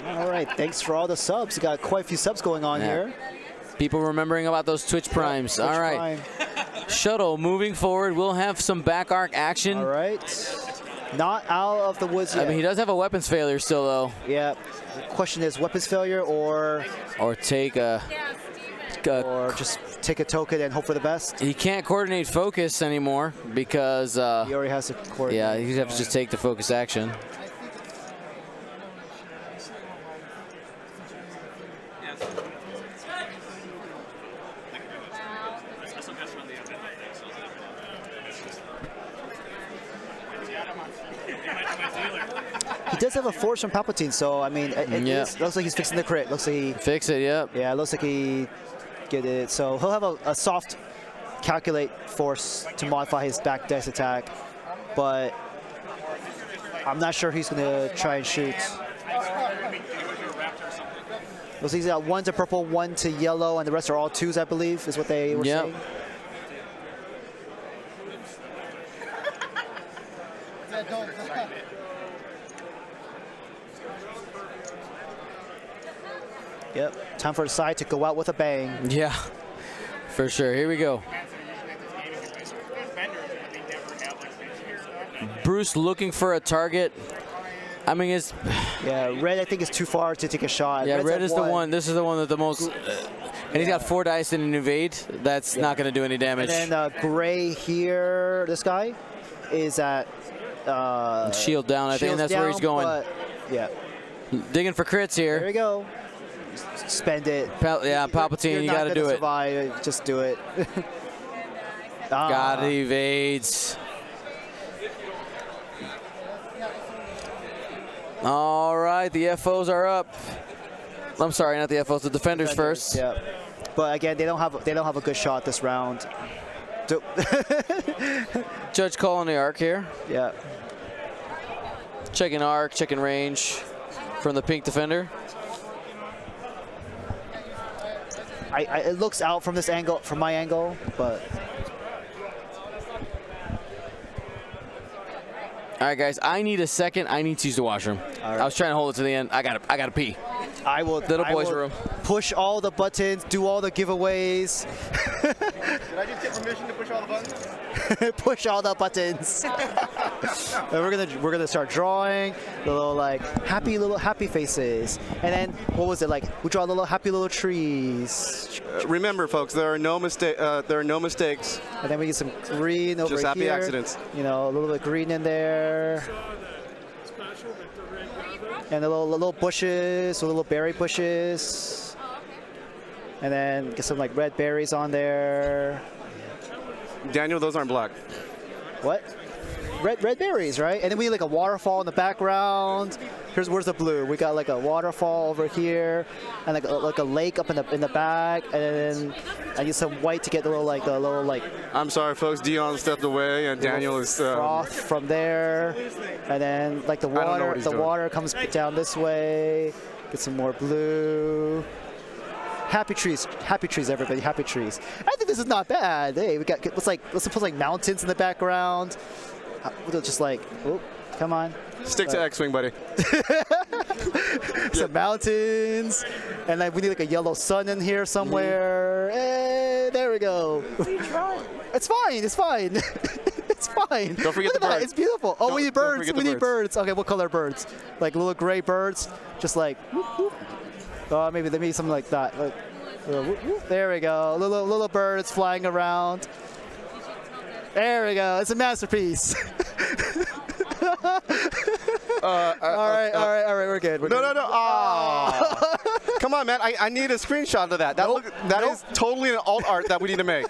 [SPEAKER 2] All right, thanks for all the subs. You got quite a few subs going on here.
[SPEAKER 1] People remembering about those Twitch Primes.
[SPEAKER 2] Twitch
[SPEAKER 1] all right.
[SPEAKER 2] Prime.
[SPEAKER 1] Shuttle moving forward. We'll have some back arc action.
[SPEAKER 2] All right. Not out of the woods yet.
[SPEAKER 1] I mean, he does have a weapons failure still, though.
[SPEAKER 2] Yeah. The question is weapons failure or
[SPEAKER 1] take a
[SPEAKER 2] or just take a token and hope for the best.
[SPEAKER 1] He can't coordinate focus anymore because
[SPEAKER 2] He already has a coordinate.
[SPEAKER 1] yeah, he'd have to just take the focus action.
[SPEAKER 2] He does have a force from Palpatine, so I mean, it looks like he's fixing the crit. Looks like he
[SPEAKER 1] fix it. Yep.
[SPEAKER 2] Yeah, it looks like he get it. So he'll have a soft calculate force to modify his back dash attack, but I'm not sure he's gonna try and shoot. Looks like he's got 1 to purple, 1 to yellow, and the rest are all 2s, I believe, is what they were saying. Yep, time for the side to go out with a bang.
[SPEAKER 1] Yeah, for sure. Here we go. Bruce looking for a target. I mean, it's
[SPEAKER 2] Yeah, red I think is too far to take a shot.
[SPEAKER 1] yeah.
[SPEAKER 2] Red's
[SPEAKER 1] Red
[SPEAKER 2] at
[SPEAKER 1] is the one. This is the one that the most. And he's got 4 dice in an evade. That's not going to do any damage.
[SPEAKER 2] And then gray here, this guy, is at
[SPEAKER 1] Shield down. I think
[SPEAKER 2] shields
[SPEAKER 1] that's where he's
[SPEAKER 2] down,
[SPEAKER 1] going.
[SPEAKER 2] but, yeah,
[SPEAKER 1] Digging for crits
[SPEAKER 2] there
[SPEAKER 1] here.
[SPEAKER 2] we go. Spend it.
[SPEAKER 1] Yeah, Palpatine,
[SPEAKER 2] You're
[SPEAKER 1] you
[SPEAKER 2] not
[SPEAKER 1] got to
[SPEAKER 2] gonna
[SPEAKER 1] do it.
[SPEAKER 2] survive. Just do it.
[SPEAKER 1] Got it, evades. All right, the FOs are up. I'm sorry, not the FOs, the defenders first.
[SPEAKER 2] Yeah, but again, they don't have a good shot this round.
[SPEAKER 1] Judge calling the arc here.
[SPEAKER 2] Yeah.
[SPEAKER 1] Checking arc, checking range from the pink defender.
[SPEAKER 2] It looks out from this angle, from my angle, but.
[SPEAKER 1] All right, guys, I need a second. I need to use the washroom.
[SPEAKER 2] All right.
[SPEAKER 1] I was trying to hold it to the end. I gotta pee.
[SPEAKER 2] I will.
[SPEAKER 1] Little
[SPEAKER 2] I
[SPEAKER 1] boy's
[SPEAKER 2] will
[SPEAKER 1] room.
[SPEAKER 2] Push all the buttons, do all the giveaways.
[SPEAKER 5] Did I just get permission to push all the buttons?
[SPEAKER 2] Push all the buttons. And we're gonna start drawing the little happy faces, and then what was it like? We draw little happy little trees,
[SPEAKER 6] Remember, folks, there are no mistakes.
[SPEAKER 2] and then we get some green over
[SPEAKER 6] Just
[SPEAKER 2] here.
[SPEAKER 6] happy accidents.
[SPEAKER 2] You know, a little bit of green in there, and the little bushes, the little berry bushes, and then get some like red berries on there.
[SPEAKER 6] Daniel, those aren't black.
[SPEAKER 2] What? Red berries, right? And then we need like a waterfall in the background. Where's the blue? We got like a waterfall over here, and like a lake up in the back, and then I need some white to get the little
[SPEAKER 6] I'm sorry, folks. Dion stepped away, and Daniel is.
[SPEAKER 2] froth from there, and then like the
[SPEAKER 6] don't know
[SPEAKER 2] water.
[SPEAKER 6] what he's
[SPEAKER 2] The
[SPEAKER 6] doing.
[SPEAKER 2] water comes down this way. Get some more blue. Happy trees, everybody, happy trees. I think this is not bad. Hey, let's put like mountains in the background. We'll just like, oh, come on.
[SPEAKER 6] Stick to X-wing, buddy.
[SPEAKER 2] Some mountains, and like we need like a yellow sun in here somewhere. Hey, there we go. It's fine. It's fine. It's fine.
[SPEAKER 6] Don't forget
[SPEAKER 2] Look
[SPEAKER 6] the
[SPEAKER 2] at that,
[SPEAKER 6] birds.
[SPEAKER 2] It's beautiful. Oh, we need
[SPEAKER 6] Don't
[SPEAKER 2] birds.
[SPEAKER 6] forget
[SPEAKER 2] We
[SPEAKER 6] the
[SPEAKER 2] need birds. Okay, what color birds? Like little gray birds, just like. Whoop, whoop. Maybe something like that. Like, whoop, whoop. There we go. Little birds flying around. There we go. It's a masterpiece. All right. We're good.
[SPEAKER 6] No. Ah. Come on, man. I need a screenshot of that. That is totally an alt art that we need to make.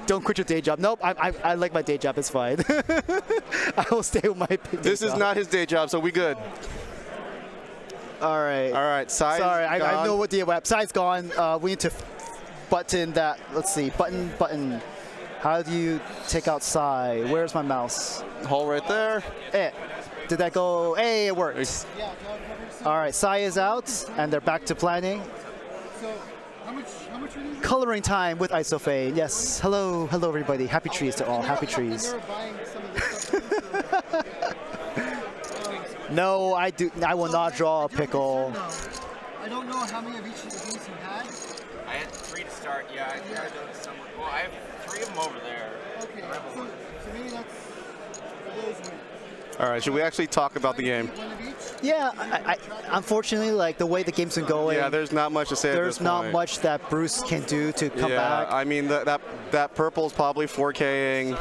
[SPEAKER 2] Don't quit your day job. Nope, I like my day job. It's fine. I will stay with my day
[SPEAKER 6] This is
[SPEAKER 2] job.
[SPEAKER 6] not his day job, so we good.
[SPEAKER 2] All right.
[SPEAKER 6] All right. Size.
[SPEAKER 2] Sorry, I
[SPEAKER 6] gone.
[SPEAKER 2] know what the website's gone. We need to button that. Let's see. Button. How do you take out Psy? Where's my mouse?
[SPEAKER 6] Hole right there.
[SPEAKER 2] Did that go? Hey, it worked. All right, Psy is out, and they're back to planning.
[SPEAKER 5] So, how much are these?
[SPEAKER 2] Coloring time with Isophane. Yes. Hello, everybody. Happy trees to all. Happy trees.
[SPEAKER 5] They're buying some of this stuff.
[SPEAKER 2] No, I will not draw a pickle.
[SPEAKER 5] I don't know how many of each of these you had.
[SPEAKER 3] I had 3 to start. Yeah, I tried those somewhere. Well, I have 3 of them over there.
[SPEAKER 5] Okay, so maybe that's those were
[SPEAKER 6] All right. Should we actually talk about the game?
[SPEAKER 5] one of each.
[SPEAKER 2] Yeah, I unfortunately, like the way the game's been going,
[SPEAKER 6] Yeah. There's not much to say.
[SPEAKER 2] there's
[SPEAKER 6] at this
[SPEAKER 2] not
[SPEAKER 6] point.
[SPEAKER 2] much that Bruce can do to come
[SPEAKER 6] Yeah.
[SPEAKER 2] back.
[SPEAKER 6] I mean that purple's probably 4K'ing.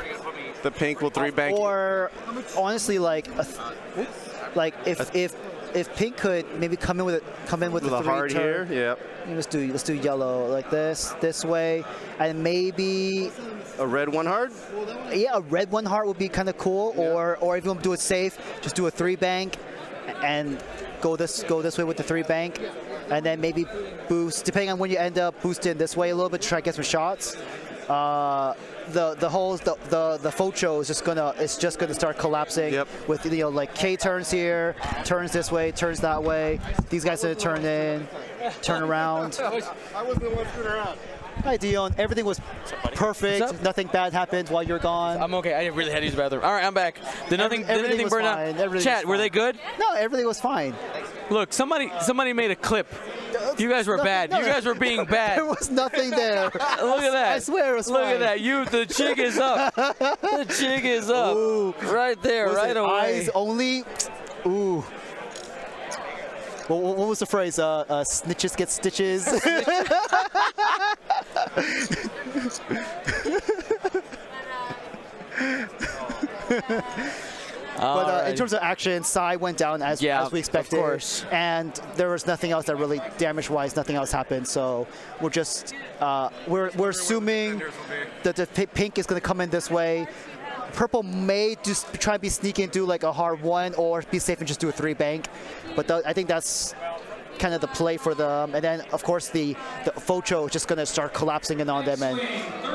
[SPEAKER 6] The pink will 3-bank.
[SPEAKER 2] Or honestly, like if Pink could maybe come in with
[SPEAKER 6] with
[SPEAKER 2] a
[SPEAKER 6] a
[SPEAKER 2] 3
[SPEAKER 6] heart
[SPEAKER 2] turn.
[SPEAKER 6] here. Yep.
[SPEAKER 2] Let's do yellow like this way, and maybe
[SPEAKER 6] A red 1 heart.
[SPEAKER 2] a red 1 heart would be kind of cool.
[SPEAKER 6] Yeah.
[SPEAKER 2] Or if you want to do it safe, just do a 3-bank and go this way with the 3-bank, and then maybe boost depending on when you end up boosting this way a little bit to try to get some shots. The Focho is just gonna start collapsing.
[SPEAKER 6] Yep.
[SPEAKER 2] With like K turns here, turns this way, turns that way. These guys are gonna turn around.
[SPEAKER 5] I wasn't the one screwing around.
[SPEAKER 2] Hi Dion, everything was perfect.
[SPEAKER 1] What's up?
[SPEAKER 2] Nothing bad happened while you're gone.
[SPEAKER 1] I'm okay. I really had to use the bathroom. All right, I'm back. Did
[SPEAKER 2] Everything
[SPEAKER 1] anything
[SPEAKER 2] was
[SPEAKER 1] burn
[SPEAKER 2] fine.
[SPEAKER 1] out?
[SPEAKER 2] Everything
[SPEAKER 1] Chat,
[SPEAKER 2] was
[SPEAKER 1] were they
[SPEAKER 2] fine.
[SPEAKER 1] good?
[SPEAKER 2] No, everything was fine.
[SPEAKER 1] Look, somebody made a clip You guys were bad.
[SPEAKER 2] No,
[SPEAKER 1] You guys were being bad.
[SPEAKER 2] There was nothing there.
[SPEAKER 1] Look at that.
[SPEAKER 2] I swear it was
[SPEAKER 1] Look
[SPEAKER 2] fine.
[SPEAKER 1] at that. The jig is up. The jig is up.
[SPEAKER 2] Ooh.
[SPEAKER 1] Right there,
[SPEAKER 2] Was
[SPEAKER 1] right
[SPEAKER 2] it
[SPEAKER 1] away.
[SPEAKER 2] eyes only? Ooh. What was the phrase? Snitches get stitches. But in terms of action, Sai went down as we expected.
[SPEAKER 1] Of course.
[SPEAKER 2] And there was nothing else that really damage-wise, nothing else happened. So we're just we're assuming that the pink is going to come in this way. Purple may just try to be sneaky and do like a hard one, or be safe and just do a 3-bank. But I think that's kind of the play for them. And then of course the Focho is just going to start collapsing in on them and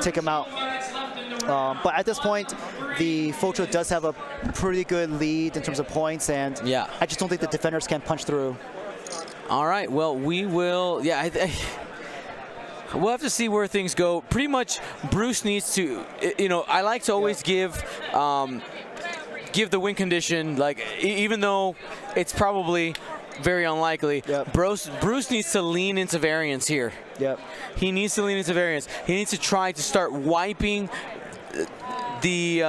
[SPEAKER 2] take them out. But at this point, the Focho does have a pretty good lead in terms of points, and I just don't think the defenders can punch through.
[SPEAKER 1] All right, well, we will, we'll have to see where things go. Pretty much, Bruce needs to, I like to always give the win condition, like, even though it's probably very unlikely. Bruce needs to lean into variance here. He needs to lean into variance. He needs to try to start wiping these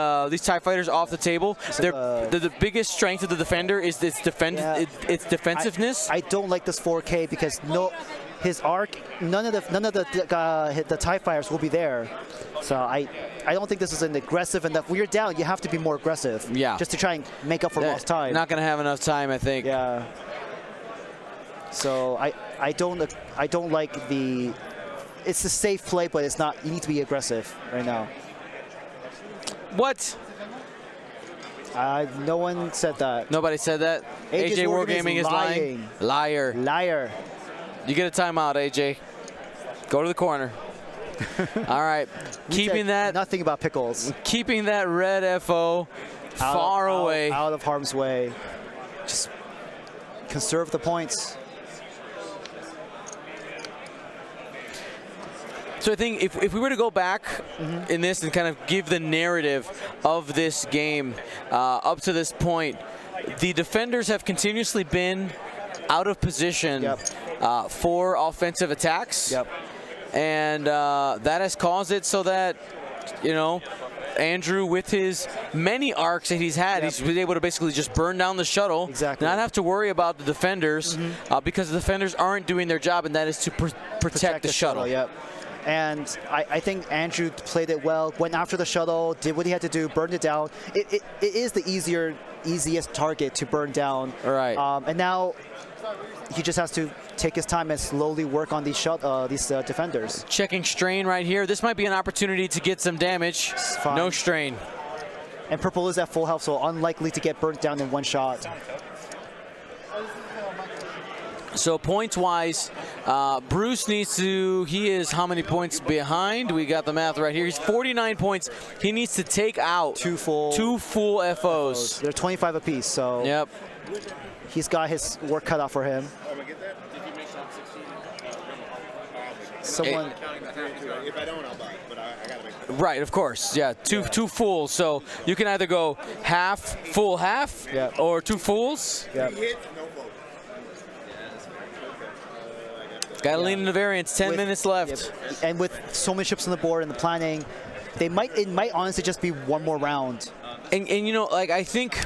[SPEAKER 1] TIE fighters off the table. The biggest strength of the defender is its defensiveness.
[SPEAKER 2] I don't like this 4K because his arc, none of the TIE fighters will be there. So I don't think this is an aggressive enough. When you're down, you have to be more aggressive. Just to try and make up for lost time.
[SPEAKER 1] Not gonna have enough time, I think.
[SPEAKER 2] So I don't like the. It's a safe play, but it's not. You need to be aggressive right now.
[SPEAKER 1] What?
[SPEAKER 2] No one said that.
[SPEAKER 1] Nobody said that? AJ Wargaming is lying. Liar.
[SPEAKER 2] Liar.
[SPEAKER 1] You get a timeout, AJ. Go to the corner. All right. Keeping that.
[SPEAKER 2] Nothing about pickles.
[SPEAKER 1] Keeping that red FO far away.
[SPEAKER 2] Out of harm's way. Just conserve the points.
[SPEAKER 1] So I think if we were to go back in this and kind of give the narrative of this game up to this point, the defenders have continuously been out of position for offensive attacks. And that has caused it so that, Andrew, with his many arcs that he's had, he's been able to basically just burn down the shuttle, not have to worry about the defenders, because the defenders aren't doing their job, and that is to protect the shuttle.
[SPEAKER 2] And I think Andrew played it well, went after the shuttle, did what he had to do, burned it down. It is the easiest target to burn down. And now he just has to take his time and slowly work on these defenders.
[SPEAKER 1] Checking strain right here. This might be an opportunity to get some damage. No strain.
[SPEAKER 2] And Purple is at full health, so unlikely to get burnt down in one shot.
[SPEAKER 1] So points-wise, Bruce needs to, he is how many points behind? We got the math right here. He's 49 points. He needs to take out two full FOs.
[SPEAKER 2] They're 25 apiece, so he's got his work cut out for him. Someone.
[SPEAKER 7] If I don't, I'll buy it, but I gotta make it.
[SPEAKER 1] Right, of course. Two fulls. So you can either go full half, or two fulls. Got to lean into variance. 10 minutes left.
[SPEAKER 2] And with so many ships on the board and the planning, it might honestly just be one more round.
[SPEAKER 1] And I think.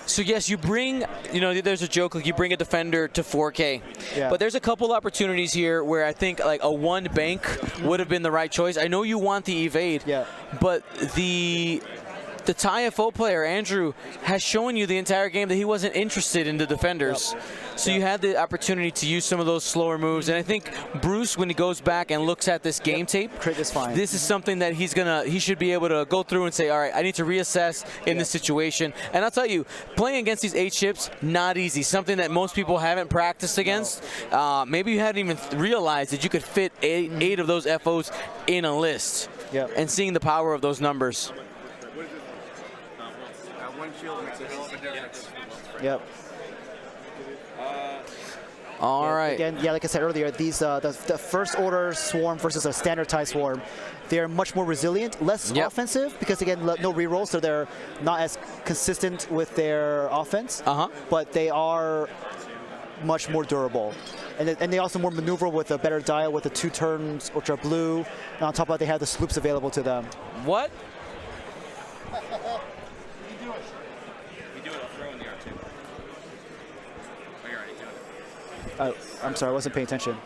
[SPEAKER 1] So yes, you bring, there's a joke like you bring a defender to 4K, but there's a couple opportunities here where I think like a 1 bank would have been the right choice. I know you want the evade, but the TIE FO player, Andrew, has shown you the entire game that he wasn't interested in the defenders. So you had the opportunity to use some of those slower moves. And I think Bruce, when he goes back and looks at this game tape, this is something that he should be able to go through and say, all right, I need to reassess in this situation. And I'll tell you, playing against these 8 ships, not easy. Something that most people haven't practiced against. Maybe you hadn't even realized that you could fit 8 of those FOs in a list. And seeing the power of those numbers. All right.
[SPEAKER 2] Again, like I said earlier, these the first order swarm versus a standard TIE swarm, they're much more resilient, less offensive because again, no rerolls, so they're not as consistent with their offense. But they are much more durable. And they also more maneuverable with a better dial with the 2 turns, which are blue. And on top of that, they have the sloops available to them.
[SPEAKER 1] What?
[SPEAKER 3] You do it, I'll throw in the R2. Oh, you're already doing it.
[SPEAKER 2] I'm sorry, I wasn't paying attention.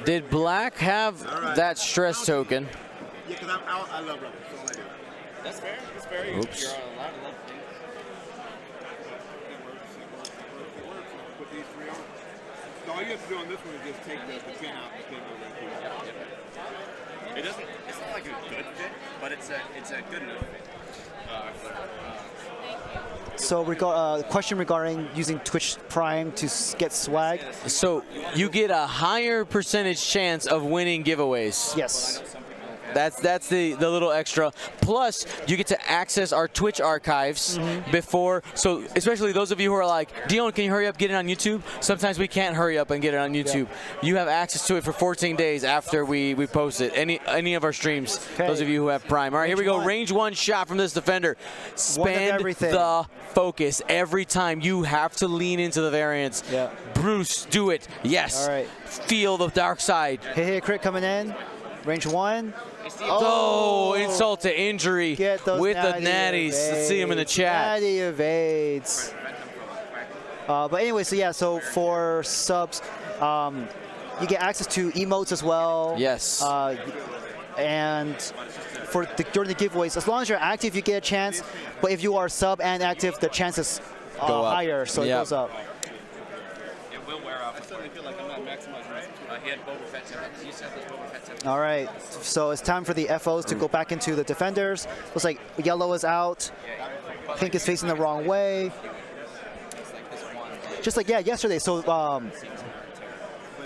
[SPEAKER 1] Did black have that stress token?
[SPEAKER 7] Yeah, because I love rubber. So I do.
[SPEAKER 3] That's fair. That's fair.
[SPEAKER 1] Oops.
[SPEAKER 3] You're allowed to love things.
[SPEAKER 7] It works. Put these 3 on. So all you have to do on this one is just take the pin out and the pin over there.
[SPEAKER 3] It doesn't. It's not like a good fit, but it's a good enough fit.
[SPEAKER 2] So question regarding using Twitch Prime to get swag.
[SPEAKER 1] So you get a higher percentage chance of winning giveaways.
[SPEAKER 2] Yes.
[SPEAKER 1] That's the little extra. Plus, you get to access our Twitch archives before. So especially those of you who are like, Dion, can you hurry up, get it on YouTube? Sometimes we can't hurry up and get it on YouTube. You have access to it for 14 days after we post it. Any of our streams.
[SPEAKER 2] Okay.
[SPEAKER 1] Those of you who have Prime. All right, here we go.
[SPEAKER 2] one.
[SPEAKER 1] Range 1 shot from this defender. Spend
[SPEAKER 2] everything.
[SPEAKER 1] the focus every time. You have to lean into the variance.
[SPEAKER 2] Yeah.
[SPEAKER 1] Bruce, do it. Yes.
[SPEAKER 2] All right.
[SPEAKER 1] Feel the dark side.
[SPEAKER 2] Hey, crit coming in. Range 1.
[SPEAKER 1] Oh, insult to injury
[SPEAKER 2] Get those
[SPEAKER 1] with the
[SPEAKER 2] natty
[SPEAKER 1] natties. Let's see him in the
[SPEAKER 2] evades.
[SPEAKER 1] chat.
[SPEAKER 2] Natty evades. But anyway, so for subs, you get access to emotes as well.
[SPEAKER 1] Yes.
[SPEAKER 2] And during the giveaways, as long as you're active, you get a chance. But if you are sub and active, the chances
[SPEAKER 1] Go up.
[SPEAKER 2] higher, so it
[SPEAKER 1] Yep.
[SPEAKER 2] goes up.
[SPEAKER 3] It will wear off. I certainly feel like I'm not maximizing this. He had Boba Fett templates. You said those Boba Fett templates.
[SPEAKER 2] All right, so it's time for the FOs to go back into the defenders. Looks like yellow is out, pink is facing the wrong way. Just like yesterday. So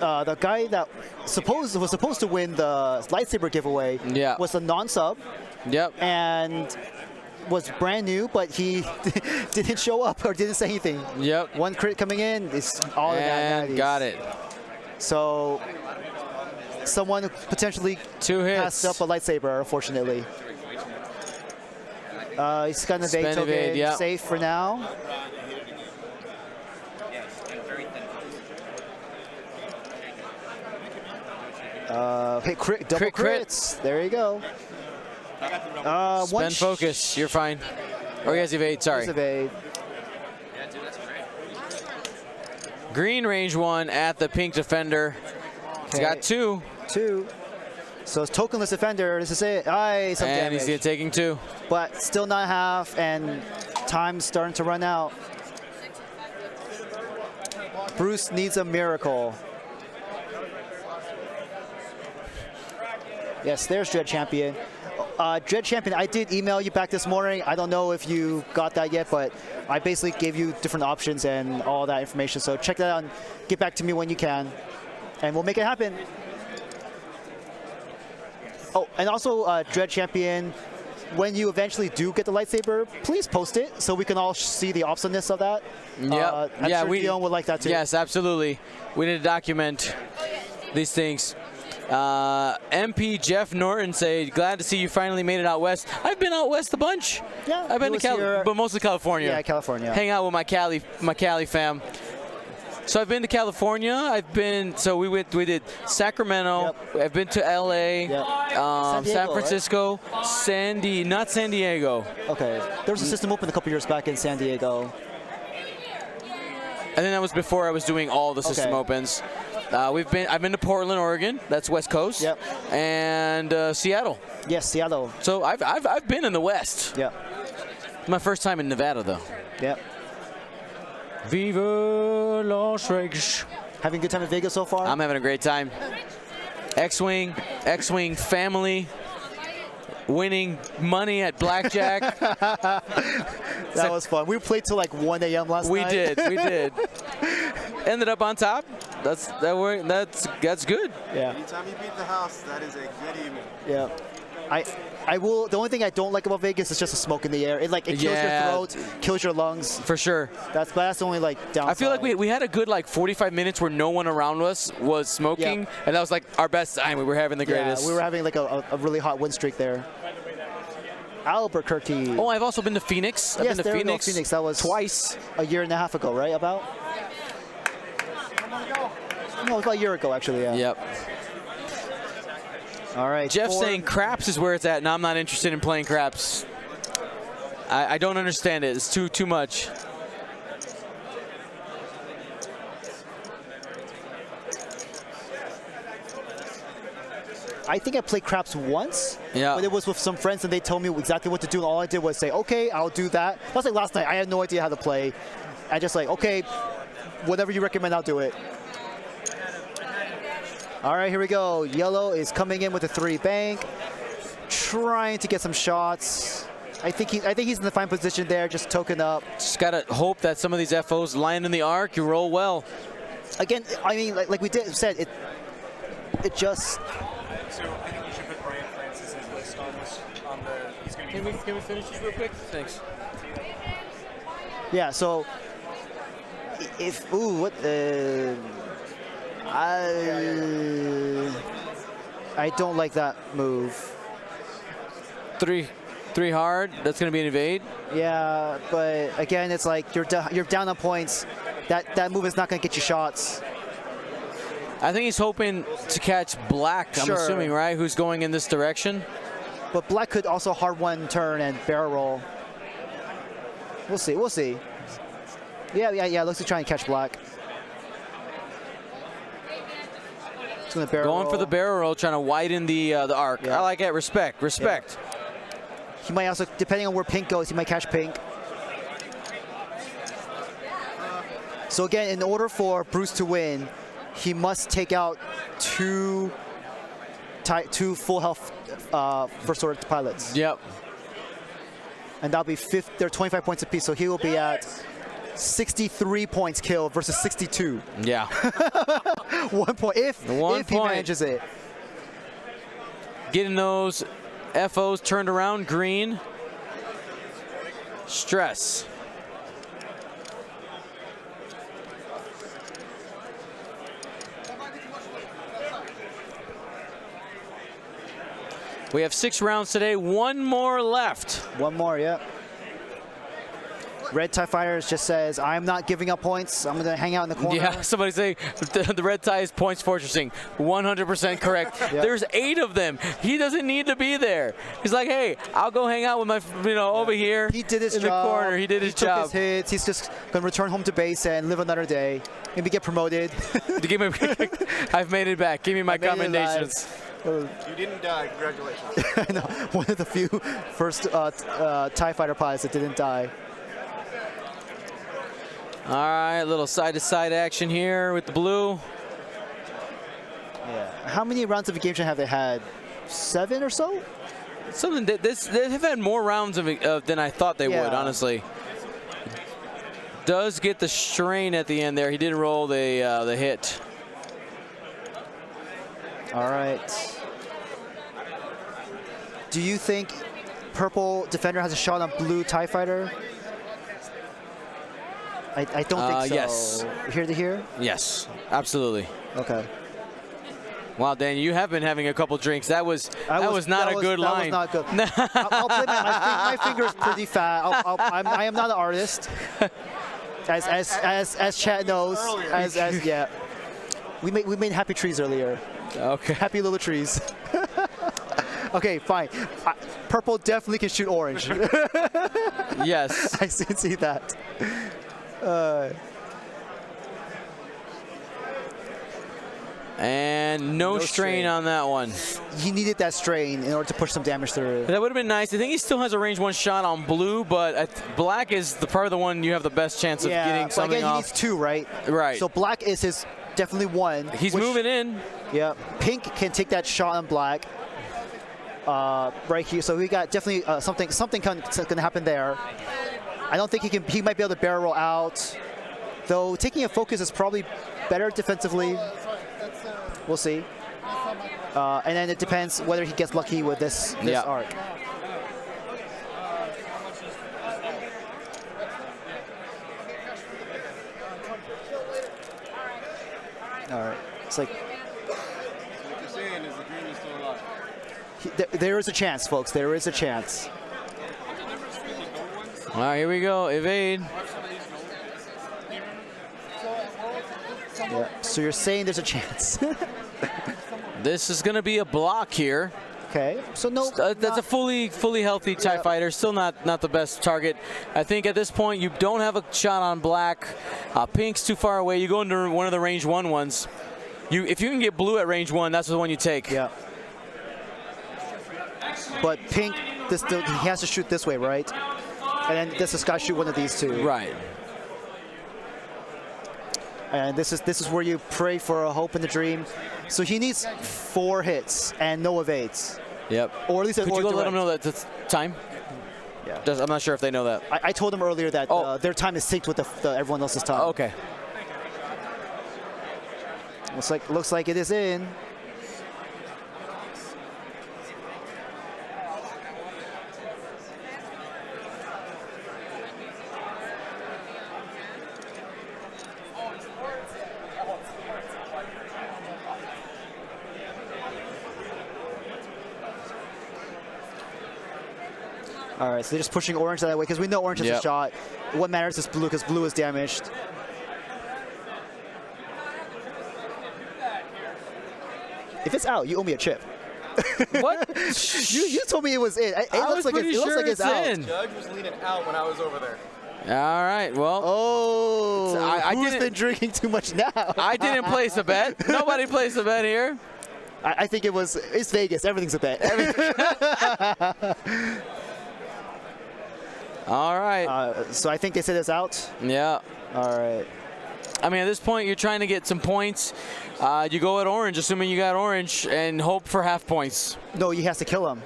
[SPEAKER 2] the guy that was supposed to win the lightsaber giveaway was a non-sub.
[SPEAKER 1] Yep.
[SPEAKER 2] And was brand new, but he didn't show up or didn't say anything.
[SPEAKER 1] Yep.
[SPEAKER 2] One crit coming in is all of that.
[SPEAKER 1] And got it.
[SPEAKER 2] So someone potentially
[SPEAKER 1] 2 hits.
[SPEAKER 2] passed up a lightsaber, unfortunately. He's got an evade
[SPEAKER 1] Spend
[SPEAKER 2] token,
[SPEAKER 1] evade, yeah.
[SPEAKER 2] safe for now. Okay, double
[SPEAKER 1] Crit.
[SPEAKER 2] crits. There you go.
[SPEAKER 1] Spend focus. You're fine. Oh, he has evade. Sorry.
[SPEAKER 2] Evade.
[SPEAKER 1] Green range 1 at the pink defender. He's
[SPEAKER 2] Okay.
[SPEAKER 1] got 2.
[SPEAKER 2] 2. So it's tokenless defender. This is it. Aye, some
[SPEAKER 1] And
[SPEAKER 2] damage.
[SPEAKER 1] he's taking 2.
[SPEAKER 2] But still not half, and time's starting to run out. Bruce needs a miracle. Yes, there's Dread Champion. Dread Champion, I did email you back this morning. I don't know if you got that yet, but I basically gave you different options and all that information. So check that out and get back to me when you can, and we'll make it happen. Oh, and also Dread Champion, when you eventually do get the lightsaber, please post it so we can all see the awesomeness of that.
[SPEAKER 1] Yep.
[SPEAKER 2] I'm sure Dion would like that too.
[SPEAKER 1] Yes, absolutely. We need to document these things. MP Jeff Norton say, glad to see you finally made it out west. I've been out west a bunch.
[SPEAKER 2] Yeah,
[SPEAKER 1] I've been
[SPEAKER 2] he
[SPEAKER 1] to
[SPEAKER 2] was here-
[SPEAKER 1] but mostly California.
[SPEAKER 2] Yeah, California.
[SPEAKER 1] Hang out with my Cali fam. So I've been to California. We did Sacramento.
[SPEAKER 2] Yep.
[SPEAKER 1] I've been to LA,
[SPEAKER 2] Yep.
[SPEAKER 1] San
[SPEAKER 2] Diego,
[SPEAKER 1] Francisco, not San Diego.
[SPEAKER 2] Okay. There was a system open a couple years back in San Diego.
[SPEAKER 1] And then that was before I was doing all the system
[SPEAKER 2] Okay.
[SPEAKER 1] opens. I've been to Portland, Oregon. That's West Coast.
[SPEAKER 2] Yep.
[SPEAKER 1] And Seattle.
[SPEAKER 2] Yes, Seattle.
[SPEAKER 1] So I've been in the West.
[SPEAKER 2] Yep.
[SPEAKER 1] My first time in Nevada though.
[SPEAKER 2] Yep.
[SPEAKER 1] Viva Las Vegas.
[SPEAKER 2] Having a good time in Vegas so far?
[SPEAKER 1] I'm having a great time. X-Wing family, winning money at blackjack.
[SPEAKER 2] That was fun. We played till like 1 a.m. last night.
[SPEAKER 1] We did. Ended up on top. That's good.
[SPEAKER 2] Yeah.
[SPEAKER 7] Anytime you beat the house, that is a good evening.
[SPEAKER 2] Yeah. I will. The only thing I don't like about Vegas is just the smoke in the air. It kills
[SPEAKER 1] Yeah.
[SPEAKER 2] your throat, kills your lungs.
[SPEAKER 1] For sure.
[SPEAKER 2] That's the only downside.
[SPEAKER 1] I feel like we had a good 45 minutes where no one around us was smoking,
[SPEAKER 2] Yeah.
[SPEAKER 1] and that was our best time. We were having the greatest.
[SPEAKER 2] Yeah, we were having a really hot win streak there. Albuquerque.
[SPEAKER 1] Oh, I've also been to Phoenix. I've
[SPEAKER 2] yes,
[SPEAKER 1] been to
[SPEAKER 2] there we go,
[SPEAKER 1] Phoenix.
[SPEAKER 2] Phoenix. That was
[SPEAKER 1] twice.
[SPEAKER 2] a year and a half ago, right? About? No, it was about a year ago, actually. Yeah.
[SPEAKER 1] Yep.
[SPEAKER 2] All right.
[SPEAKER 1] Jeff
[SPEAKER 2] four-
[SPEAKER 1] saying craps is where it's at, and I'm not interested in playing craps. I don't understand it. It's too much.
[SPEAKER 2] I think I played craps once.
[SPEAKER 1] Yeah.
[SPEAKER 2] But it was with some friends, and they told me exactly what to do. And all I did was say, okay, I'll do that. That was like last night. I had no idea how to play. I just like, okay, whatever you recommend, I'll do it. All right, here we go. Yellow is coming in with a 3 bank, trying to get some shots. I think he's in the fine position there, just token up.
[SPEAKER 1] Just gotta hope that some of these FOs land in the arc. You roll well.
[SPEAKER 2] Again, I mean, like we said, it just.
[SPEAKER 5] So I think you should put Brian Francis's list on the. He's going to be.
[SPEAKER 1] Can we finish this real quick? Thanks.
[SPEAKER 2] Yeah, so if I don't like that move.
[SPEAKER 1] Three hard. That's gonna be an evade.
[SPEAKER 2] Yeah, but again, it's like you're down on points. That move is not gonna get you shots.
[SPEAKER 1] I think he's hoping to catch Black. I'm
[SPEAKER 2] Sure.
[SPEAKER 1] assuming, right? Who's going in this direction?
[SPEAKER 2] But Black could also hard one turn and barrel roll. We'll see. We'll see. Yeah. Looks to try and catch Black. It's gonna barrel
[SPEAKER 1] Going for the
[SPEAKER 2] roll.
[SPEAKER 1] barrel roll, trying to widen the arc.
[SPEAKER 2] Yeah.
[SPEAKER 1] I like it. Respect.
[SPEAKER 2] He might also, depending on where Pink goes, he might catch Pink. So again, in order for Bruce to win, he must take out two full health first order pilots.
[SPEAKER 1] Yep.
[SPEAKER 2] And that'll be they're 25 points apiece, so he will be at 63 points killed versus 62.
[SPEAKER 1] Yeah.
[SPEAKER 2] 1 point, if he
[SPEAKER 1] point.
[SPEAKER 2] manages it.
[SPEAKER 1] Getting those FOs turned around green. Stress. We have 6 rounds today. 1 more left.
[SPEAKER 2] One more, yeah. Red TIE Fighters just says, I'm not giving up points. I'm going to hang out in the corner.
[SPEAKER 1] Yeah, somebody say the red tie is points fortressing. 100% correct.
[SPEAKER 2] Yeah.
[SPEAKER 1] There's 8 of them. He doesn't need to be there. He's like, hey, I'll go hang out with my, over here.
[SPEAKER 2] He did his
[SPEAKER 1] in
[SPEAKER 2] job.
[SPEAKER 1] the corner. He did his
[SPEAKER 2] took
[SPEAKER 1] job.
[SPEAKER 2] his hits. He's just going to return home to base and live another day. Maybe get promoted.
[SPEAKER 1] I've made it back. Give me my
[SPEAKER 2] I made it
[SPEAKER 1] commendations.
[SPEAKER 6] You didn't die. Congratulations.
[SPEAKER 2] I know, one of the few first TIE Fighter pilots that didn't die.
[SPEAKER 1] All right, little side-to-side action here with the blue.
[SPEAKER 2] Yeah. How many rounds of engagement have they had? 7 or so?
[SPEAKER 1] Something that they've had more rounds than I thought they would, honestly. Does get the strain at the end there. He did roll the hit.
[SPEAKER 2] All right. Do you think purple defender has a shot on blue TIE Fighter? I don't think so.
[SPEAKER 1] Yes.
[SPEAKER 2] Here to here?
[SPEAKER 1] Yes, absolutely.
[SPEAKER 2] Okay.
[SPEAKER 1] Wow, Dan, you have been having a couple drinks. That was not a good line.
[SPEAKER 2] That was not good. I'll play my finger's pretty fat. I am not an artist. As Chad knows. Yeah. We made happy trees earlier.
[SPEAKER 1] Okay.
[SPEAKER 2] Happy little trees. Okay, fine. Purple definitely can shoot orange.
[SPEAKER 1] Yes.
[SPEAKER 2] I see that.
[SPEAKER 1] And no strain on that one.
[SPEAKER 2] He needed that strain in order to push some damage through.
[SPEAKER 1] That would have been nice. I think he still has a range 1 shot on blue, but black is probably the one you have the best chance of getting
[SPEAKER 2] but
[SPEAKER 1] something
[SPEAKER 2] again, he
[SPEAKER 1] off.
[SPEAKER 2] needs 2, right?
[SPEAKER 1] Right.
[SPEAKER 2] So black is his definitely 1.
[SPEAKER 1] He's moving in.
[SPEAKER 2] Yeah. Pink can take that shot on black. Right here. So we got definitely something going to happen there. I don't think he might be able to barrel roll out. Though taking a focus is probably better defensively. We'll see. And then it depends whether he gets lucky with this arc. All right. It's like
[SPEAKER 7] What you're saying is the dream is still alive.
[SPEAKER 2] there is a chance, folks. There is a chance.
[SPEAKER 1] All right, here we go. Evade.
[SPEAKER 2] Yeah. So you're saying there's a chance.
[SPEAKER 1] This is going to be a block here.
[SPEAKER 2] Okay. So no.
[SPEAKER 1] That's a fully healthy TIE fighter. Still not the best target. I think at this point you don't have a shot on black. Pink's too far away. You go into one of the range 1 ones. If you can get blue at range 1, that's the one you take.
[SPEAKER 2] Yeah. But pink, he has to shoot this way, right? And then this has got to shoot one of these two.
[SPEAKER 1] Right.
[SPEAKER 2] And this is where you pray for a hope in the dream. So he needs 4 hits and no evades.
[SPEAKER 1] Yep.
[SPEAKER 2] Or at least
[SPEAKER 1] Could you go let them know that it's time?
[SPEAKER 2] Yeah.
[SPEAKER 1] I'm not sure if they know that.
[SPEAKER 2] I told them earlier that their time is synced with everyone else's time.
[SPEAKER 1] Okay.
[SPEAKER 2] Looks like it is in. All right, so they're just pushing orange that way because we know orange has a shot. What matters is blue because blue is damaged. If it's out, you owe me a chip.
[SPEAKER 1] What?
[SPEAKER 2] you told me it was in. It looks like it's out.
[SPEAKER 1] in.
[SPEAKER 6] Judge was leaning out when I was over there.
[SPEAKER 1] All right. Well.
[SPEAKER 2] Oh. Who's been drinking too much now?
[SPEAKER 1] I didn't place a bet. Nobody placed a bet here.
[SPEAKER 2] I think it's Vegas. Everything's a bet.
[SPEAKER 1] All right.
[SPEAKER 2] So I think they said it's out.
[SPEAKER 1] Yeah.
[SPEAKER 2] All right.
[SPEAKER 1] I mean, at this point, you're trying to get some points. You go at orange, assuming you got orange, and hope for half points.
[SPEAKER 2] No, he has to kill him.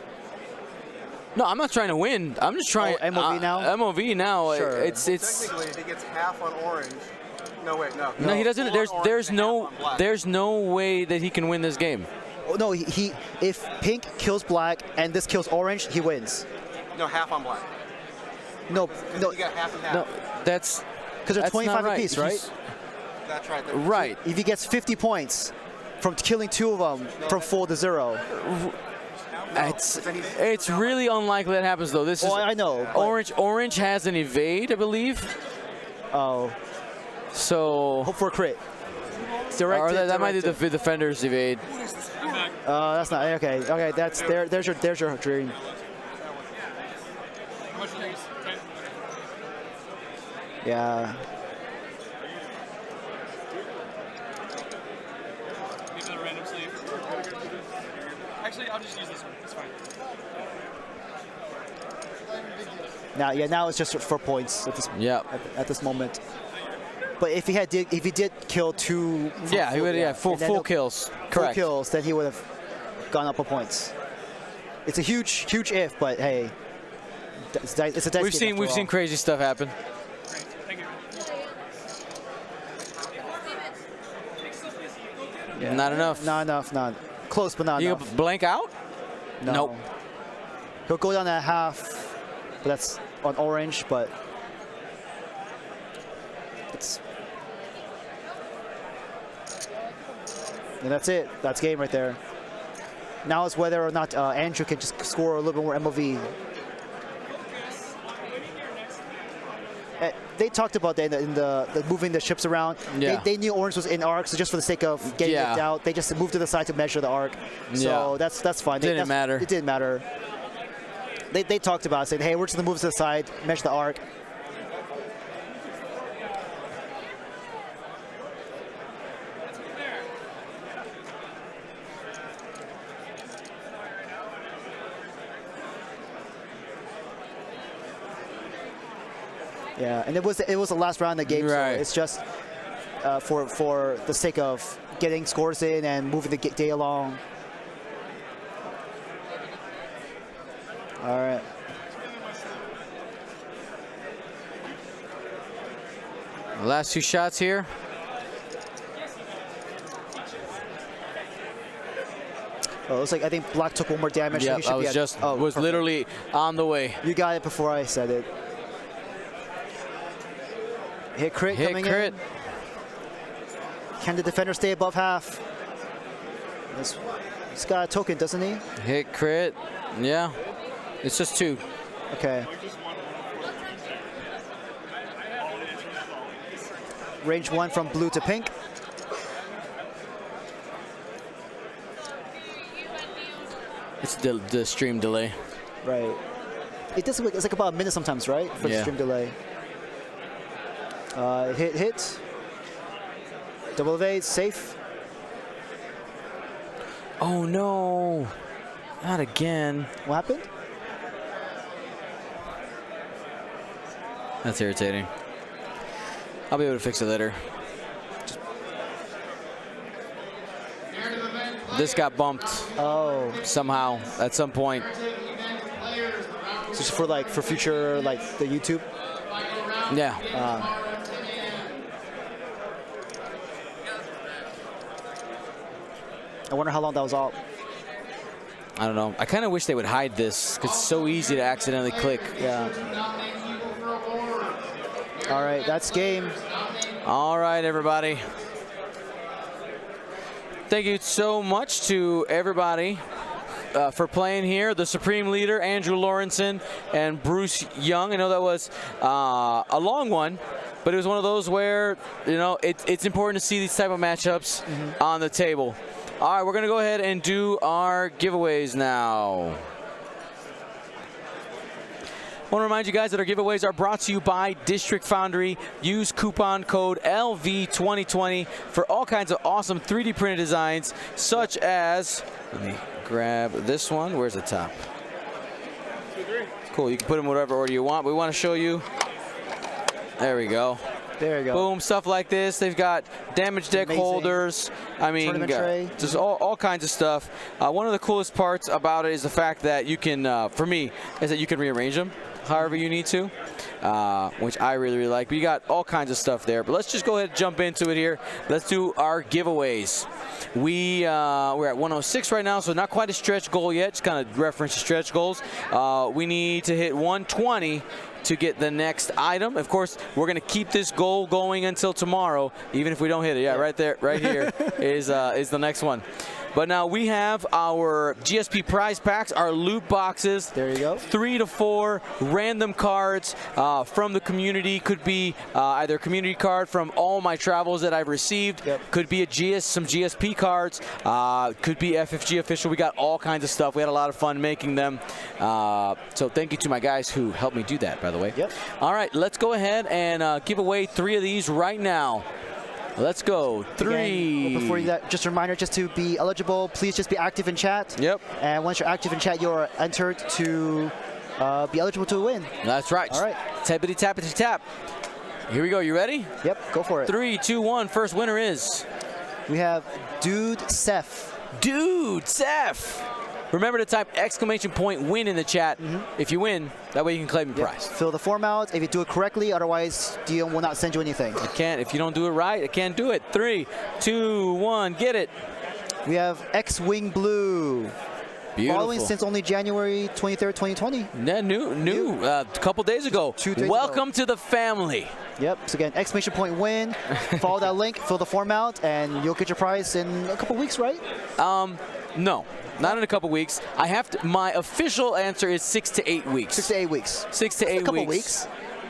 [SPEAKER 1] No, I'm not trying to win. I'm just trying.
[SPEAKER 2] MOV now?
[SPEAKER 1] MOV now.
[SPEAKER 2] Sure.
[SPEAKER 1] It's.
[SPEAKER 6] Technically, if he gets half on orange. No, wait, no.
[SPEAKER 1] No, he doesn't.
[SPEAKER 6] Full
[SPEAKER 1] There's no way that he can win this game.
[SPEAKER 2] Oh, no, if pink kills black and this kills orange, he wins.
[SPEAKER 6] No, half on black.
[SPEAKER 2] No.
[SPEAKER 6] You got half and half.
[SPEAKER 1] No, that's
[SPEAKER 2] because they're 25
[SPEAKER 1] right.
[SPEAKER 2] apiece, right?
[SPEAKER 6] That's right.
[SPEAKER 1] Right.
[SPEAKER 2] If he gets 50 points from killing 2 of them from full to 0.
[SPEAKER 1] It's really unlikely that happens though. This is.
[SPEAKER 2] I know.
[SPEAKER 1] Orange has an evade, I believe.
[SPEAKER 2] Oh.
[SPEAKER 1] So.
[SPEAKER 2] Hope for a crit.
[SPEAKER 1] Or that might be the defender's evade.
[SPEAKER 2] That's not okay. Okay, there's your dream. Yeah.
[SPEAKER 5] Actually, I'll just use this one. It's fine.
[SPEAKER 2] Now it's just for points at this at this moment. But if he did kill 2,
[SPEAKER 1] he would full kills. Correct.
[SPEAKER 2] Full kills, then he would have gone up for points. It's a huge if, but hey, it's a dice game
[SPEAKER 1] We've seen crazy stuff happen.
[SPEAKER 5] Thank you.
[SPEAKER 1] Yeah. Not enough.
[SPEAKER 2] Not enough. Not close, but not
[SPEAKER 1] you
[SPEAKER 2] enough.
[SPEAKER 1] Blank out?
[SPEAKER 2] No.
[SPEAKER 1] Nope.
[SPEAKER 2] He'll go down at half, but that's on orange. But it's and that's it. That's game right there. Now it's whether or not Andrew can just score a little bit more MOV. They talked about that in the moving the ships around.
[SPEAKER 1] Yeah.
[SPEAKER 2] They knew orange was in arc, so just for the sake of getting it out, they just moved to the side to measure the arc. So that's fine.
[SPEAKER 1] Didn't matter.
[SPEAKER 2] It didn't matter. They talked about it, saying, hey, we're just going to move to the side, measure the arc. Yeah, and it was the last round of the game,
[SPEAKER 1] right.
[SPEAKER 2] So it's just for the sake of getting scores in and moving the day along. All right.
[SPEAKER 1] The last 2 shots here.
[SPEAKER 2] Oh, it looks like I think black took 1 more damage.
[SPEAKER 1] Yeah,
[SPEAKER 2] so
[SPEAKER 1] I was literally on the way.
[SPEAKER 2] You got it before I said it. Hit crit coming in. Can the defender stay above half? He's got a token, doesn't he?
[SPEAKER 1] Hit crit. Yeah. It's just 2.
[SPEAKER 2] Okay. range 1 from blue to pink.
[SPEAKER 1] It's the stream delay.
[SPEAKER 2] Right. It does. It's like about a minute sometimes, right, for the
[SPEAKER 1] Yeah.
[SPEAKER 2] stream delay. Hit. Double evade, safe.
[SPEAKER 1] Oh no, not again.
[SPEAKER 2] What happened?
[SPEAKER 1] That's irritating. I'll be able to fix it later. This got bumped
[SPEAKER 2] Oh,
[SPEAKER 1] somehow at some point.
[SPEAKER 2] just for future like the YouTube.
[SPEAKER 1] Yeah.
[SPEAKER 2] I wonder how long that was out.
[SPEAKER 1] I don't know. I kind of wish they would hide this because it's so easy to accidentally click.
[SPEAKER 2] Yeah. All right, that's game.
[SPEAKER 1] All right, everybody. Thank you so much to everybody for playing here. The Supreme Leader, Andrew Lauritzen, and Bruce Young. I know that was a long one, but it was one of those where, you know, it's important to see these type of matchups on the table. All right, we're going to go ahead and do our giveaways now. I want to remind you guys that our giveaways are brought to you by District Foundry. Use coupon code LV2020 for all kinds of awesome 3D printed designs, such as, let me grab this one. Where's the top? Cool, you can put them in whatever order you want. We want to show you. There we go.
[SPEAKER 2] There you go.
[SPEAKER 1] Boom, stuff like this. They've got damage deck
[SPEAKER 2] Amazing.
[SPEAKER 1] holders. I mean,
[SPEAKER 2] Tournament tray.
[SPEAKER 1] just all kinds of stuff. One of the coolest parts about it is the fact that you can, for me, is that you can rearrange them however you need to, which I really, really like. But you got all kinds of stuff there. But let's just go ahead and jump into it here. Let's do our giveaways. We're at 106 right now, so not quite a stretch goal yet. Just kind of reference to stretch goals. We need to hit 120 to get the next item. Of course, we're going to keep this goal going until tomorrow, even if we don't hit it. Yeah, right there, right here is the next one. But now we have our GSP prize packs, our loot boxes.
[SPEAKER 2] There you go.
[SPEAKER 1] 3 to 4 random cards from the community. Could be either a community card from all my travels that I've received.
[SPEAKER 2] Yep.
[SPEAKER 1] Could be some GSP cards. Could be FFG official. We got all kinds of stuff. We had a lot of fun making them. So thank you to my guys who helped me do that, by the way.
[SPEAKER 2] Yep.
[SPEAKER 1] All right, let's go ahead and give away 3 of these right now. Let's go. 3.
[SPEAKER 2] Again, before you that, just a reminder, just to be eligible, please just be active in chat.
[SPEAKER 1] Yep.
[SPEAKER 2] And once you're active in chat, you're entered to be eligible to win.
[SPEAKER 1] That's right.
[SPEAKER 2] All right.
[SPEAKER 1] Tappity tappity tap. Here we go. You ready?
[SPEAKER 2] Yep, go for it.
[SPEAKER 1] 3, 2, 1. First winner is
[SPEAKER 2] We have Dude Seth.
[SPEAKER 1] Dude Seth. Remember to type !win in the chat if you win. That way you can claim your prize.
[SPEAKER 2] Fill the form out if you do it correctly. Otherwise, Dion will not send you anything.
[SPEAKER 1] I can't. If you don't do it right, I can't do it. 3, 2, 1. Get it.
[SPEAKER 2] We have X-Wing Blue.
[SPEAKER 1] Beautiful.
[SPEAKER 2] Following since only January 23rd, 2020.
[SPEAKER 1] Yeah, new. A couple days ago.
[SPEAKER 2] 2 days
[SPEAKER 1] Welcome
[SPEAKER 2] ago.
[SPEAKER 1] to the family.
[SPEAKER 2] Yep. So again, !win. Follow that link, fill the form out, and you'll get your prize in a couple weeks, right?
[SPEAKER 1] No, not in a couple weeks. I have to. My official answer is 6 to 8 weeks.
[SPEAKER 2] 6 to 8 weeks.
[SPEAKER 1] 6 to 8
[SPEAKER 2] a couple
[SPEAKER 1] weeks.
[SPEAKER 2] weeks.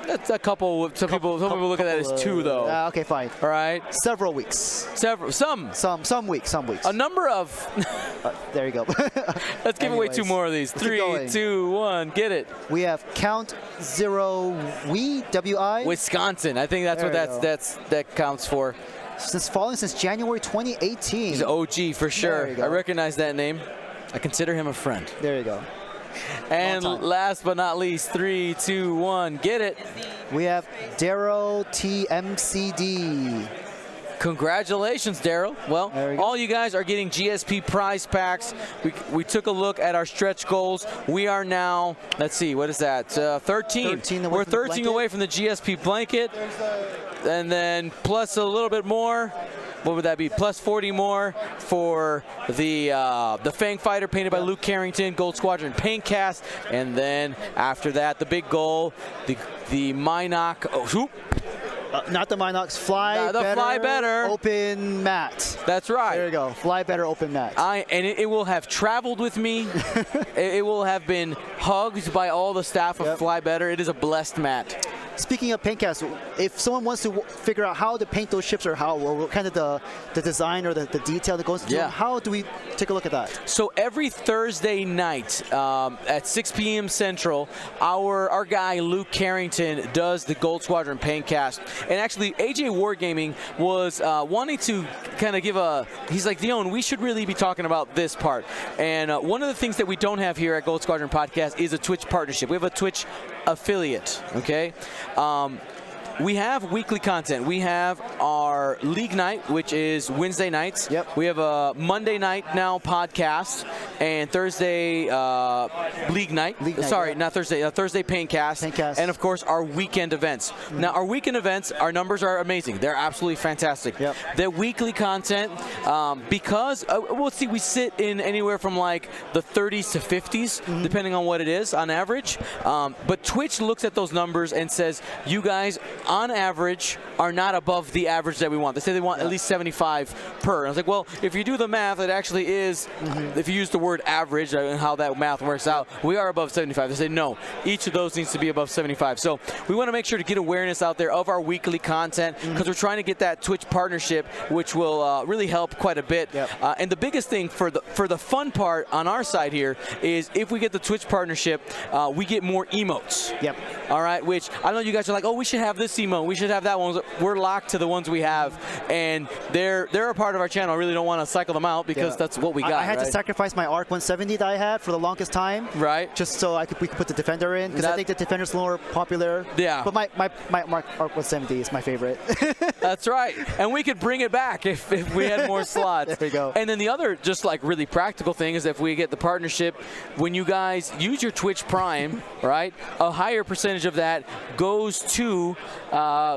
[SPEAKER 1] That's a couple. Some people look at that as 2, though.
[SPEAKER 2] Okay, fine.
[SPEAKER 1] All right.
[SPEAKER 2] Several weeks.
[SPEAKER 1] Some
[SPEAKER 2] weeks.
[SPEAKER 1] A number of.
[SPEAKER 2] There you go.
[SPEAKER 1] Let's give away 2
[SPEAKER 2] Anyways,
[SPEAKER 1] more of these.
[SPEAKER 2] let's keep
[SPEAKER 1] 3,
[SPEAKER 2] going.
[SPEAKER 1] 2, 1. Get it.
[SPEAKER 2] We have Count Zero WI.
[SPEAKER 1] Wisconsin. I think that's
[SPEAKER 2] There
[SPEAKER 1] what
[SPEAKER 2] you go.
[SPEAKER 1] that counts for.
[SPEAKER 2] Falling since January 2018.
[SPEAKER 1] He's an OG for sure.
[SPEAKER 2] There you go.
[SPEAKER 1] I recognize that name. I consider him a friend.
[SPEAKER 2] There you go.
[SPEAKER 1] And
[SPEAKER 2] Long time.
[SPEAKER 1] last but not least, 3, 2, 1. Get it.
[SPEAKER 2] We have Daryl TMCD.
[SPEAKER 1] Congratulations, Daryl. Well,
[SPEAKER 2] There we go.
[SPEAKER 1] all you guys are getting GSP prize packs. We took a look at our stretch goals. We are now, let's see, what is that? 13.
[SPEAKER 2] 13 away
[SPEAKER 1] We're
[SPEAKER 2] from the
[SPEAKER 1] 13
[SPEAKER 2] blanket.
[SPEAKER 1] away from the GSP blanket. And then plus a little bit more. What would that be? Plus 40 more for the Fang Fighter painted by Luke Carrington, Gold Squadron paint cast, and then after that, the big goal, the Minoc. Oh, whoop.
[SPEAKER 2] Not the Minox. Fly
[SPEAKER 1] The
[SPEAKER 2] Better.
[SPEAKER 1] Fly Better.
[SPEAKER 2] Open mat.
[SPEAKER 1] That's right.
[SPEAKER 2] There you go. Fly Better open mat.
[SPEAKER 1] And it will have traveled with me. it will have been hugged by all the staff of
[SPEAKER 2] Yep.
[SPEAKER 1] Fly Better. It is a blessed mat.
[SPEAKER 2] speaking of paint casts, if someone wants to figure out how to paint those ships or or kind of the design or the detail that goes into them, how do we take a look at that?
[SPEAKER 1] So every Thursday night at 6 p.m. Central, our guy Luke Carrington does the Gold Squadron paint cast. And actually, AJ Wargaming was wanting to kind of give he's like, Dion, we should really be talking about this part. And one of the things that we don't have here at Gold Squadron Podcast is a Twitch partnership. We have a Twitch affiliate, okay? We have weekly content. We have our league night, which is Wednesday nights.
[SPEAKER 2] Yep.
[SPEAKER 1] We have a Monday night now podcast and Thursday league night. Sorry, not Thursday. Thursday paint cast. And of course our weekend events. Now our weekend events, our numbers are amazing. They're absolutely fantastic.
[SPEAKER 2] Yep.
[SPEAKER 1] They're weekly content because we'll see. We sit in anywhere from like the 30s to 50s, depending on what it is on average. But Twitch looks at those numbers and says, you guys, on average, are not above the average that we want. They say they want at least 75 per. And I was like, well, if you do the math, it actually is, if you use the word average and how that math works out, we are above 75. They say, no, each of those needs to be above 75. So we want to make sure to get awareness out there of our weekly content because we're trying to get that Twitch partnership, which will really help quite a bit.
[SPEAKER 2] Yep.
[SPEAKER 1] And the biggest thing for the fun part on our side here is if we get the Twitch partnership, we get more emotes.
[SPEAKER 2] Yep.
[SPEAKER 1] All right, which I know you guys are like, oh, we should have this emote, we should have that one. We're locked to the ones we have, and they're a part of our channel. I really don't want to cycle them out because that's what we got.
[SPEAKER 2] I had
[SPEAKER 1] right?
[SPEAKER 2] to sacrifice my ARC 170 that I had for the longest time,
[SPEAKER 1] right?
[SPEAKER 2] Just so we could put the Defender in, because I think the Defender's more popular.
[SPEAKER 1] Yeah.
[SPEAKER 2] But my ARC 170 is my favorite.
[SPEAKER 1] That's right, and we could bring it back if we had more slots.
[SPEAKER 2] There we go.
[SPEAKER 1] And then the other just like really practical thing is if we get the partnership, when you guys use your Twitch Prime, right, a higher percentage of that goes to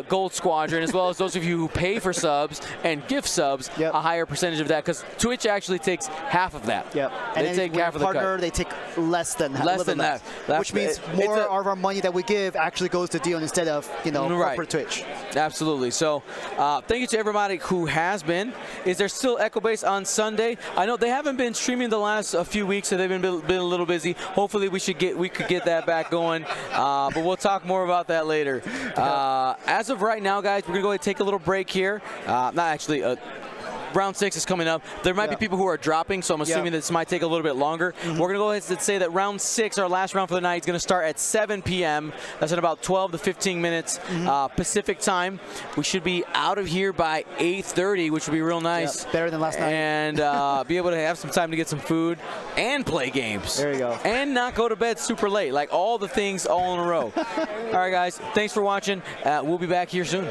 [SPEAKER 1] Gold Squadron, as well as those of you who pay for subs and gift subs, a higher percentage of that, because Twitch actually takes half of that.
[SPEAKER 2] Yep.
[SPEAKER 1] They take half of the cut.
[SPEAKER 2] They take less than
[SPEAKER 1] that.
[SPEAKER 2] Which means more of our money that we give actually goes to Dion instead of, corporate Twitch.
[SPEAKER 1] Absolutely. So thank you to everybody who has been. Is there still Echo Base on Sunday? I know they haven't been streaming the last few weeks, so they've been a little busy. Hopefully we could get that back going. But we'll talk more about that later. As of right now, guys, we're going to go ahead and take a little break here. Not actually, round 6 is coming up. There might be people who are dropping, so I'm assuming this might take a little bit longer. We're going to go ahead and say that round 6, our last round for the night, is going to start at 7 p.m. That's in about 12 to 15 minutes Pacific time. We should be out of here by 8:30, which would be real nice.
[SPEAKER 2] Yep, better than last night.
[SPEAKER 1] And be able to have some time to get some food and play games.
[SPEAKER 2] There you go.
[SPEAKER 1] And not go to bed super late. Like all the things all in a row. All right, guys. Thanks for watching. We'll be back here soon.